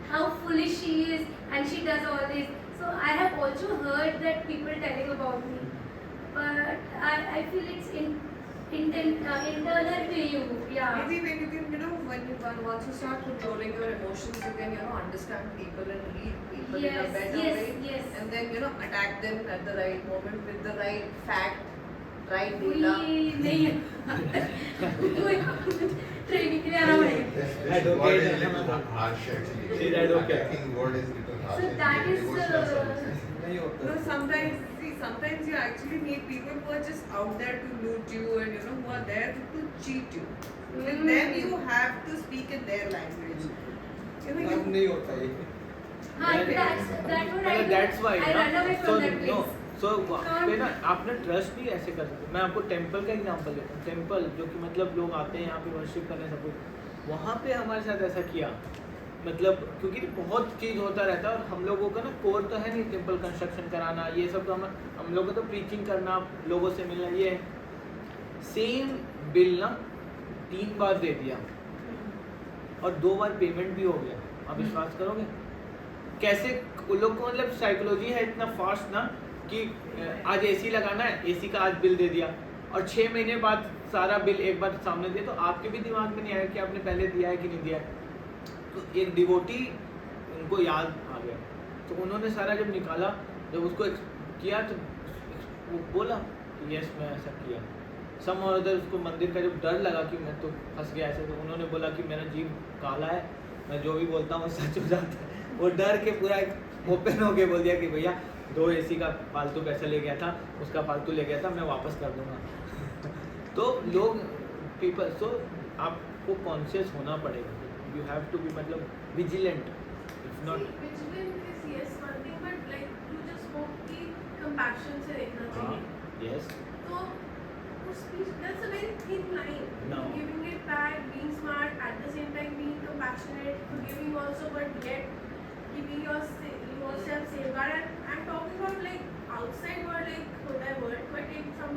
how foolish she is and she does all this. So I have also heard that people telling about me. but I feel it's internal to you. Yeah. Maybe when you can, once you start controlling your emotions, you can, understand people and read people in a Yes, better yes, way. yes. And then, attack them at the right moment with the right fact, right कोई data. नहीं है कोई training के लिए आना पड़ेगा. This word is little harsh actually. See that, okay. Attacking word is little harsh. So that is Devotional services. नहीं होता. No, sometimes you actually meet people who are just out there to loot you and who are there to cheat you. With them you have to speak in their language. अब नहीं होता ये. हाँ, that's what I do. That's why I run away from that no, place. so वहाँ पे ना आपने trust भी ऐसे कर सकते. मैं आपको टेंपल का एग्जांपल देता हूँ. टेंपल जो कि मतलब लोग आते हैं यहाँ पे वर्शिप करने सब कुछ, वहाँ पे हमारे साथ ऐसा किया. मतलब क्योंकि बहुत चीज़ होता रहता है और हम लोगों का ना कोर तो है नहीं टेंपल कंस्ट्रक्शन कराना ये सब. तो हम लोगों को तो प्रीचिंग करना, लोगों से मिलना, ये है. सेम बिल ना 3 बार दे दिया और 2 बार पेमेंट भी हो गया. आप विश्वास करोगे कैसे उन लोग को? मतलब साइकोलॉजी है इतना फास्ट ना कि आज एसी लगाना है, एसी का आज बिल दे दिया और 6 महीने बाद सारा बिल एक बार सामने दिया. तो आपके भी दिमाग में नहीं आया कि आपने पहले दिया है कि नहीं दिया है. तो एक डिवोटी उनको याद आ गया, तो उन्होंने सारा जब निकाला, जब उसको किया तो वो बोला कि यस मैं ऐसा किया. सम और अदर उसको मंदिर का जब डर लगा कि मैं तो फंस गया ऐसे, तो उन्होंने बोला कि मेरा जीव काला है, मैं जो भी बोलता हूँ सच हो जाता है. वो डर के पूरा ओपन हो के बोल दिया कि भैया 2 एसी का फालतू पैसा ले गया था, उसका फालतू ले गया था, मैं वापस कर दूंगा. तो लोग पीपल, सो आपको कॉन्शियस होना पड़ेगा. यू हैव टू बी मतलब vigilant. If not Vigilant is yes one thing, but like you just hope कि compassion से देखना चाहिए. यस तो उस बीच that's a very thin line. No. Giving it back, being smart, at the same time being compassionate, forgiving also, but yet keeping yourself safeguard. And I'm talking about like outside world, like होता है word, but like some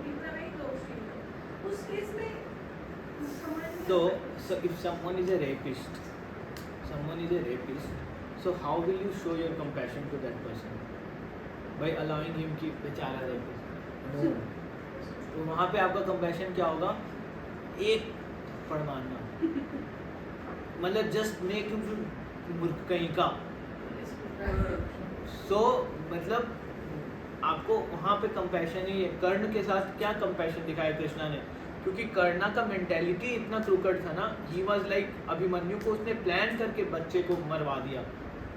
people are very close to you. उस case में समझ नहीं So, आता. so if someone is a rapist, so how will you show your compassion to that person? By allowing him कि बेचारा rapist. No. तो वहाँ पे आपका compassion क्या होगा? एक थप्पड़ मारना. मतलब just make him feel मूर्ख कहीं का. So मतलब आपको वहाँ पे कंपैशन ही है. कर्ण के साथ क्या कंपैशन दिखाया कृष्णा ने? क्योंकि कर्णा का मेंटेलिटी इतना क्रूकट था ना. ही वाज लाइक अभिमन्यु को उसने प्लान करके बच्चे को मरवा दिया.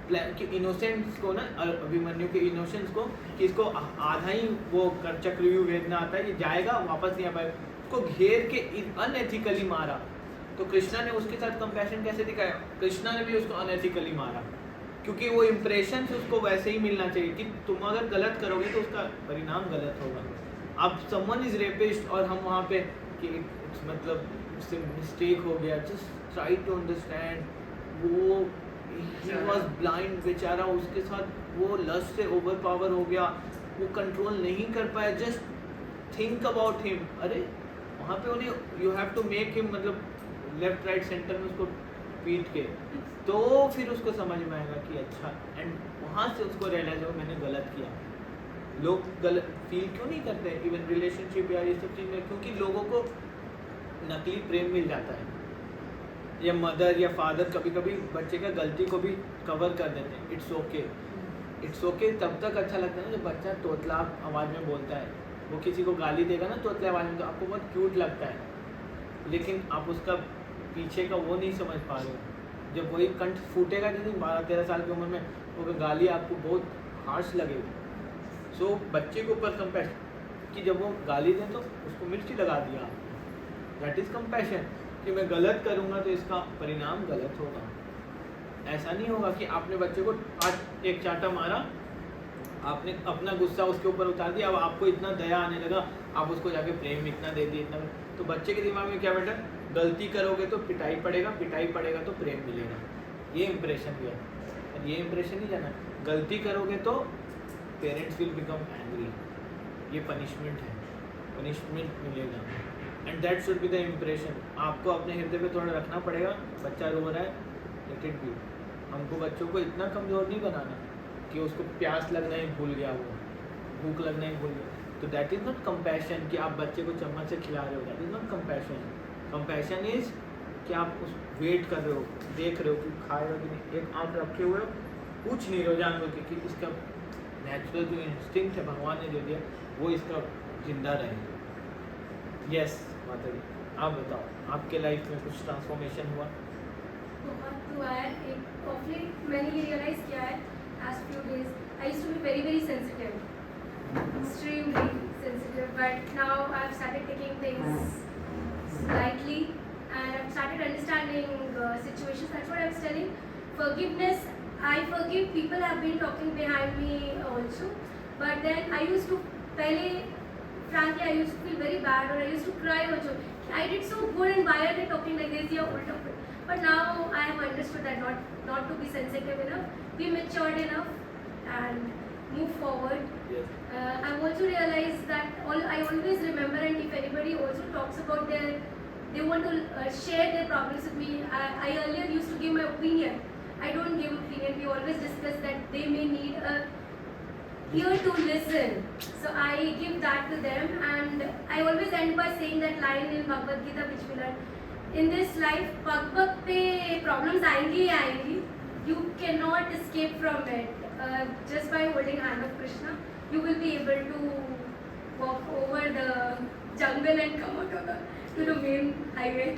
प्लान कि इनोसेंस को ना, अभिमन्यु के इनोसेंस को कि इसको आधा ही वो चक्रव्यूह भेदना आता है, ये जाएगा वापस नहीं आ पाएगा, उसको घेर के अनएथिकली मारा. तो कृष्णा ने उसके साथ कंपैशन कैसे दिखाया? कृष्णा ने भी उसको अनएथिकली मारा क्योंकि वो इम्प्रेशन उसको वैसे ही मिलना चाहिए कि तुम अगर गलत करोगे तो उसका परिणाम गलत होगा. अब समवन इज रेपिस्ट और हम वहाँ पे कि मतलब उससे मिस्टेक हो गया. Just try to understand. वो ही वाज ब्लाइंड बेचारा, उसके साथ वो लस्ट से ओवर पावर हो गया, वो कंट्रोल नहीं कर पाया. Just think about him. अरे वहाँ पे उन्हें you have to make him मतलब लेफ्ट राइट सेंटर में उसको पीट के, तो फिर उसको समझ में आएगा कि अच्छा. एंड वहाँ से उसको रियलाइज हो मैंने गलत किया. लोग गलत फील क्यों नहीं करते इवन रिलेशनशिप या ये सब चीज़ में? क्योंकि लोगों को नकली प्रेम मिल जाता है. या मदर या फादर कभी कभी बच्चे का गलती को भी कवर कर देते हैं. इट्स ओके तब तक अच्छा लगता है ना जब बच्चा तोतला आवाज़ में बोलता है. वो किसी को गाली देगा ना तोतला आवाज़ में तो आपको बहुत क्यूट लगता है, लेकिन आप उसका पीछे का वो नहीं समझ पा रहे हो. जब वही कंठ फूटेगा जैसे 12-13 साल की उम्र में, वो गाली आपको बहुत हार्श लगेगी. सो बच्चे के ऊपर कंपैशन कि जब वो गाली दें तो उसको मिर्ची लगा दिया. दैट इज़ कंपैशन कि मैं गलत करूँगा तो इसका परिणाम गलत होगा. ऐसा नहीं होगा कि आपने बच्चे को आज एक चांटा मारा, आपने अपना गुस्सा उसके ऊपर उतार दिया, अब आपको इतना दया आने लगा, आप उसको जाके प्रेम इतना दे दिए इतना. तो बच्चे के दिमाग में क्या बेटा, गलती करोगे तो पिटाई पड़ेगा तो प्रेम मिलेगा. ये इम्प्रेशन गया. और ये इम्प्रेशन नहीं जाना. गलती करोगे तो पेरेंट्स विल बिकम एंग्री. ये पनिशमेंट है, पनिशमेंट मिलेगा. And that should be the impression. आपको अपने हृदय पे थोड़ा रखना पड़ेगा. बच्चा रो रहा है, लेट इट बी. हमको बच्चों को इतना कमज़ोर नहीं बनाना कि उसको प्यास लगना ही भूल गया, वो भूख लगना ही भूल गया. तो दैट इज़ नॉट कंपैशन कि आप बच्चे को चम्मच से खिला रहे हो, that is not compassion. Compassion is कि आप उस वेट कर रहे हो, देख रहे हो कि खाएगा कि नहीं, एक आँख रखे हुए हो, कुछ नहीं रहे हो जानवर के कि इसका नेचुरल जो इंस्टिंक्ट है भगवान ने दे दिया वो इसका जिंदा रहे. यस माता जी, आप बताओ आपके लाइफ में कुछ ट्रांसफॉर्मेशन हुआ? बहुत हुआ है. एक ऑफ लेट मैंने ये रियलाइज किया है last few days. I used to be very very sensitive, extremely sensitive, but now I've started taking things lightly and I've started understanding situations. That's what I was telling. Forgiveness, I forgive people have been talking behind me also, but then I used to, frankly I used to feel very bad or I used to cry also. I did so good and why are they talking like this? Yeah, old up. But now I have understood that not to be sensitive enough, be matured enough and move forward. Yes. I've also realized that I always remember, and if anybody also talks about they want to share their problems with me, I earlier used to give my opinion. I don't give opinion. We always discuss that they may need a ear to listen. So I give that to them, and I always end by saying that line in Bhagavad Gita which we learn. In this life, pag pe problems आएंगी ही आएंगी. You cannot escape from it. Just by holding hand of Krishna, you will be able to walk over the jungle and come out of to the main highway.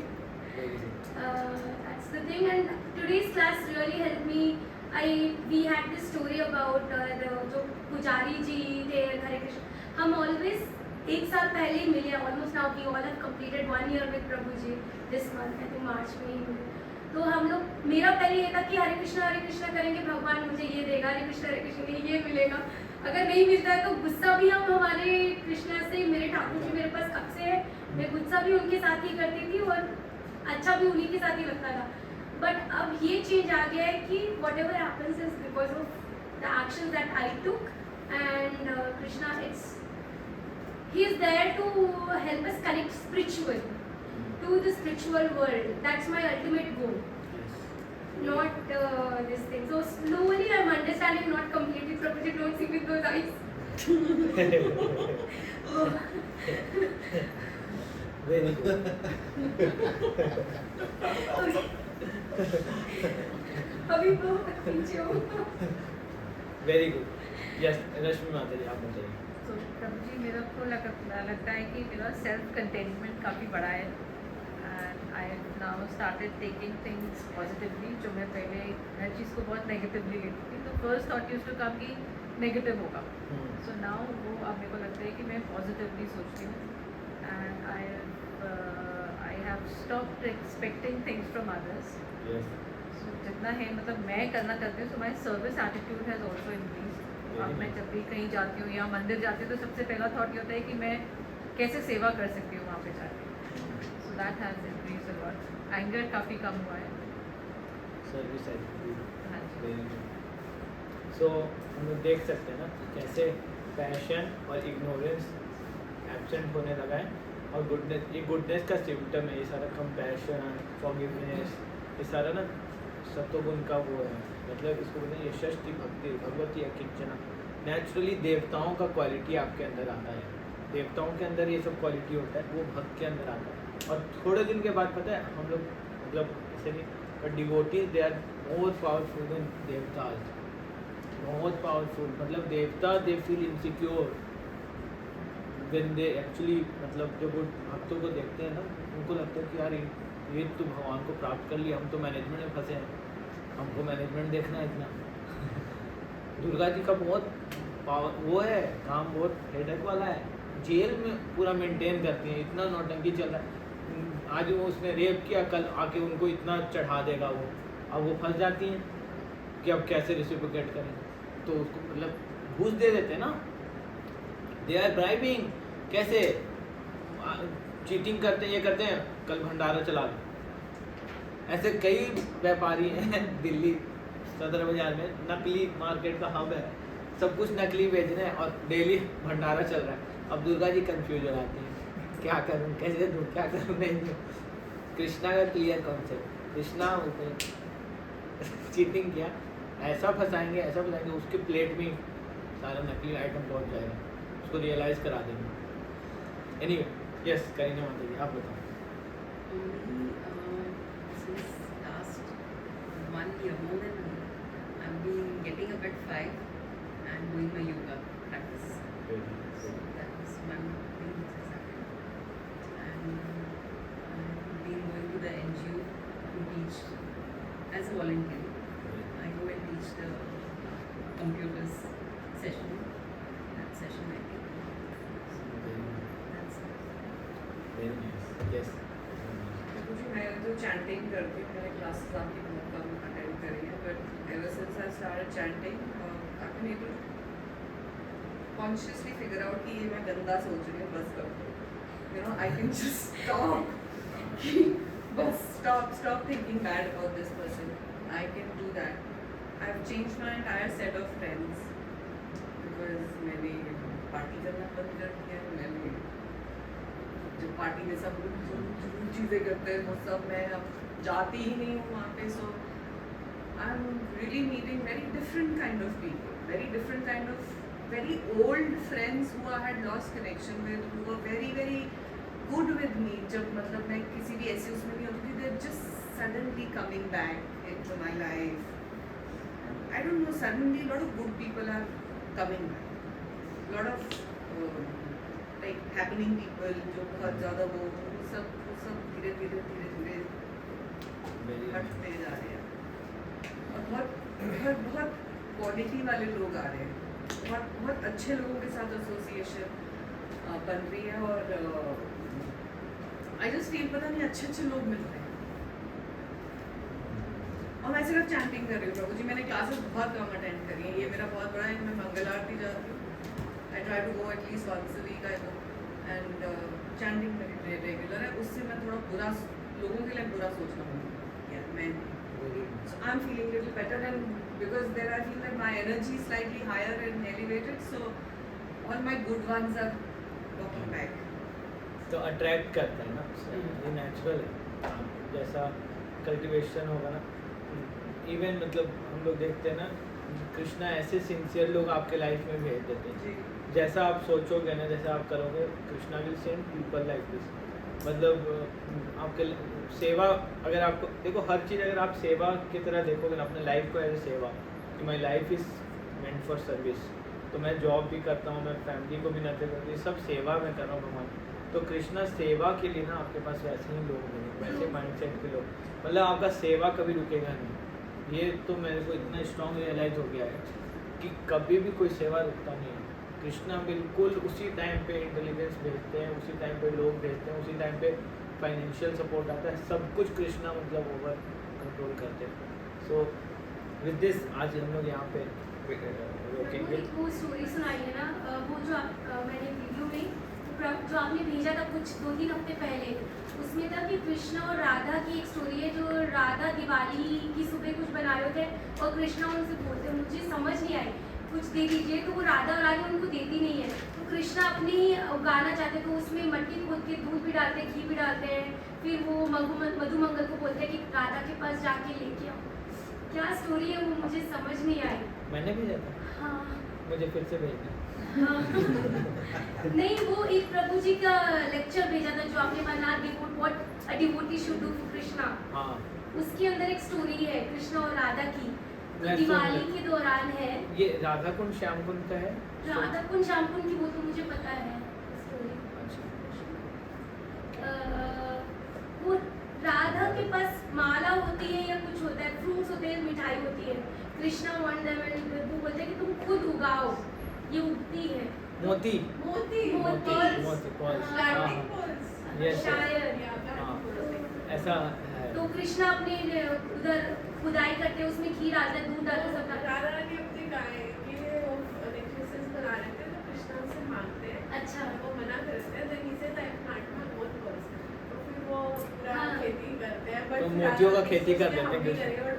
That's the thing. And today's class really helped me. We had this story about the जो पुजारी जी थे हरे कृष्ण. हम always एक साल पहले ही मिले. Almost now we all have completed 1 year with Prabhu ji this month. I think मार्च में ही मिले. तो हम लोग, मेरा पहले ये था कि हरे कृष्णा करेंगे, भगवान मुझे ये देगा, हरे कृष्ण ये मिलेगा. अगर नहीं मिलता है तो गुस्सा भी हम हमारे कृष्णा से, मेरे ठाकुर जी मेरे पास कब से है, मैं गुस्सा भी उनके साथ ही करती थी और अच्छा भी उन्हीं के साथ ही लगता था. बट अब ये चेंज आ गया है कि what ever happens is because of the action that I took and Krishna he is there to help us connect spiritual to the spiritual world. That's my ultimate goal. Not this thing. So slowly I'm understanding, not completely. Prabhuji, don't see with those eyes. Very good. अभी तो पीछे हो. Very good. Yes, रश्मि माता जी आप बताइए. तो प्रभु जी, मेरे को लगता है कि मेरा सेल्फ कंटेनमेंट काफ़ी बड़ा है. And I now started taking things positively. जो मैं पहले हर चीज़ को बहुत नेगेटिवली लेती थी, तो first thought used to come कि नेगेटिव होगा. सो नाउ वो अब मेरे को लगता है कि मैं पॉजिटिवली सोचती हूँ. And I have stopped expecting things from others. Yes. So जितना है मतलब मैं करना चाहती हूँ. So my service attitude has also increase. अब मैं जब भी कहीं जाती हूँ या मंदिर जाती हूँ तो सबसे पहला थॉट ये होता है कि मैं कैसे सेवा कर सकती हूँ वहाँ पे जाके. So that has increase a lot. Anger काफ़ी कम हुआ है. Service attitude. हाँ जी. Very good. सो हम लोग देख सकते हैं ना कि कैसे पैशन और इग्नोरेंस एब्सेंट होने लगा है और गुडनेस, ये गुडनेस का सिम्टम है. ये सारा कंपैशन, फॉरगिवनेस, ये सारा ना सत्वगुण का वो है. मतलब इसको बोलते हैं यशस्ति भक्ति भगवती अकिंचना. नेचुरली देवताओं का क्वालिटी आपके अंदर आता है. देवताओं के अंदर ये सब क्वालिटी होता है, वो भक्त के अंदर आता है. और थोड़े दिन के बाद पता है हम लोग मतलब ऐसे नहीं, but devotees they are more powerful than devtas. बहुत पावरफुल. मतलब देवता they feel insecure when they actually, मतलब जब वो भक्तों को देखते हैं ना, उनको लगता है कि यार ये तो भगवान को प्राप्त कर लिया, हम तो मैनेजमेंट में फंसे हैं, हमको मैनेजमेंट देखना है इतना. दुर्गा जी का बहुत पावर वो है, काम बहुत हेडेक वाला है. जेल में पूरा मेंटेन करती हैं. इतना नौटंकी चल रहा है. आज वो उसने रेप किया, कल आके उनको इतना चढ़ा देगा वो. अब वो फंस जाती हैं कि अब कैसे रेसिप्रोकेट करें. तो उसको मतलब घूस दे देते हैं ना. They are bribing. कैसे चीटिंग करते हैं, ये करते हैं, कल भंडारा चला दो. ऐसे कई व्यापारी हैं दिल्ली सदर बाजार में. नकली मार्केट का हब है, सब कुछ नकली बेच रहे हैं और डेली भंडारा चल रहा है. अब दुर्गा जी कंफ्यूज हो जाती हैं, क्या करूं, कैसे दूं, क्या करूं, नहीं दूं. कृष्णा का क्लियर कॉन्सेप्ट. कृष्णा चीटिंग किया, ऐसा फंसाएंगे, उसके प्लेट में सारा नकली आइटम पहुंच जाएगा. उसको रियलाइज करा देंगे. एनीवे, यस करीना माता जी आप बताओ. Since last 1 year, more than 1 year, I've been getting up at 5 and doing my yoga practice. So that is one thing which has happened. And I've been going to the NGO to teach as a volunteer. I go and teach the computers session. That session I think. So that's it. Very nice. Yes. मुझे मैं तो chanting करती हूँ. मैंने classes आपकी बहुत कम attend करी है, but ever since I started chanting I can able consciously figure out कि ये मैं गंदा सोच रही हूँ, बस कर दो. You know I can just stop bus stop thinking bad about this person. I can do that. I've changed my entire set of friends because मैंने पार्टी करना बंद कर दिया. मैंने जो पार्टी में सब लोग जो चीज़ें करते हैं वो सब मैं अब जाती ही नहीं हूँ वहाँ पे. So I am really meeting very different kind of people, very different kind of very old friends who I had lost connection with, who were very very good with me. जब मतलब मैं किसी भी ऐसे उसमें नहीं होती थी, they just suddenly coming back into my life. I don't know, suddenly lot of good people are coming back. Lot of like happening people जो बहुत ज़्यादा वो सब धीरे धीरे हटते जा रहे हैं. और बहुत क्वालिटी वाले लोग आ रहे हैं. बहुत अच्छे लोगों के साथ एसोसिएशन बन रही है. और आई जस्ट फील पता नहीं अच्छे लोग मिल रहे हैं. और मैं सिर्फ चैंटिंग कर रही हूँ प्रभु जी. मैंने क्लासेस बहुत कम अटेंड करी हैं. ये मेरा बहुत बड़ा है. मैं मंगल आरती जाती हूँ. I try to go at least once a week I go. And chanting मेरी रेगुलर है. उससे मैं थोड़ा बुरा लोगों के लिए बुरा सोचना बंद किया मैं. So I'm feeling a little better, and because there I feel that my energy is slightly higher and elevated, so all my good ones are walking back. तो अट्रैक्ट करता है ना, ये नेचुरल है. जैसा कल्टीवेशन होगा ना, इवन मतलब हम लोग देखते हैं ना, कृष्णा ऐसे सिंसियर लोग आपके लाइफ में भेज देते हैं. जैसा आप सोचोगे ना, जैसा आप करोगे, Krishna will send people like this. मतलब आपके सेवा, अगर आपको देखो हर चीज़ अगर आप सेवा की तरह देखोगे ना अपने लाइफ को एज ए सेवा, कि my life is meant for service. तो मैं जॉब भी करता हूँ, मैं फैमिली को भी नजर करती हूँ, सब सेवा मैं कर रहा हूँ भगवान. तो कृष्णा सेवा के लिए ना आपके पास वैसे ही लोग मिलेंगे, वैसे माइंडसेट के लोग. मतलब आपका सेवा कभी रुकेगा नहीं. ये तो मेरे को इतना स्ट्रॉन्ग रियलाइज हो गया है कि कभी भी कोई सेवा रुकता नहीं है. कृष्णा बिल्कुल उसी टाइम पे इंटेलिजेंस भेजते हैं, उसी टाइम पे लोग भेजते हैं, उसी टाइम पे फाइनेंशियल सपोर्ट आता है. सब कुछ कृष्णा मतलब ओवर कंट्रोल करते हैं. सो विद दिस आज हम लोग यहाँ पे रोकेंगे. वो स्टोरी सुनाई है ना, वो जो मैंने वीडियो में जो आपने भेजा था कुछ 2-3 हफ्ते पहले, उसमें था कि कृष्णा और राधा की एक स्टोरी है. जो राधा दिवाली की सुबह कुछ बना रहे थे और कृष्णा उनसे बोलते हैं मुझे समझ नहीं आई, कुछ दे दीजिए. तो वो राधा और राधा उनको देती नहीं है. तो कृष्णा अपनी उगाना चाहते हैं, तो उसमें मट्टी खोद के दूध भी डालते हैं, घी भी डालते हैं. फिर वो मधुमंगल को बोलते हैं कि राधा के पास जाके लेके आओ. क्या स्टोरी है वो मुझे समझ नहीं आई. मैंने भेजा था. हाँ मुझे फिर से भेजना. हाँ. नहीं, वो एक प्रभु जी का लेक्चर भेजा था जो आपने बना devote what a devotee should do for Krishna. हाँ, उसके अंदर एक स्टोरी है कृष्णा और राधा की. तो मैं दिवाली सुन के दौरान है. ये राधा कुंड श्याम कुंड का है. राधा कुंड श्याम कुंड की वो तो मुझे पता है स्टोरी. अच्छा. वो राधा के पास माला होती है या कुछ होता है, फ्रूट्स होते हैं, मिठाई होती है. कृष्णा वांट देम एंड वो बोलते हैं कि तुम खुद उगाओ, ये उगती है. मोती. मोती मोती. pearls. मोती pearls. Atlantic हाँ, pearls. Yes, yes. शायद. Yeah, Atlantic हाँ. pearls. ऐसा है. तो कृष्णा अपने उधर खुदाई करते हैं, उसमें घी डालते हैं, दूध डालते हैं, सब डालते हैं. राधा रानी अपनी गाय के वो नेकलेसेस बना रहे थे, तो कृष्णा से मांगते हैं. अच्छा. वो मना करते हैं, then he says I can't have both pearls. तो फिर वो पूरा हाँ. खेती करते हैं, but तो फिर मोतियों का राधा खेती कर सोचते हैं, देते हैं हम भी कृष्ण. करें, और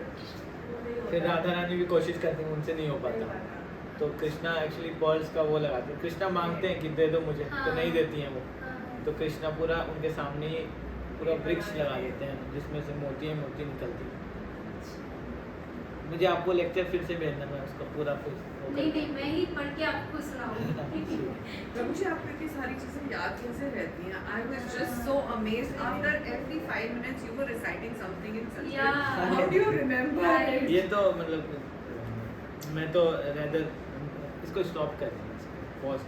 वो नहीं होता. फिर राधा रानी भी कोशिश करती हैं, उनसे नहीं हो सही पाता. बात है. तो कृष्णा एक्चुअली पर्ल्स का वो लगाते हैं. कृष्णा मांगते हैं कि दे दो मुझे, तो हाँ. नहीं देती हैं वो. हाँ. तो कृष्णा पूरा उनके सामने ही पूरा वृक्ष लगा देते हैं जिसमें से मोती ही मोती निकलती है. मुझे आपको लेक्चर फिर से भेजना, मैं उसका पूरा फिर नहीं नहीं, मैं ही पढ़ के आपको सुनाऊंगी। मुझे आपको की सारी चीजें याद कैसे रहती हैं? I was just so amazed. After every 5 minutes, you were reciting something in Sanskrit. Yeah. How do you remember it? ये तो मतलब मैं तो रेदर इसको स्टॉप कर देंगे, पॉज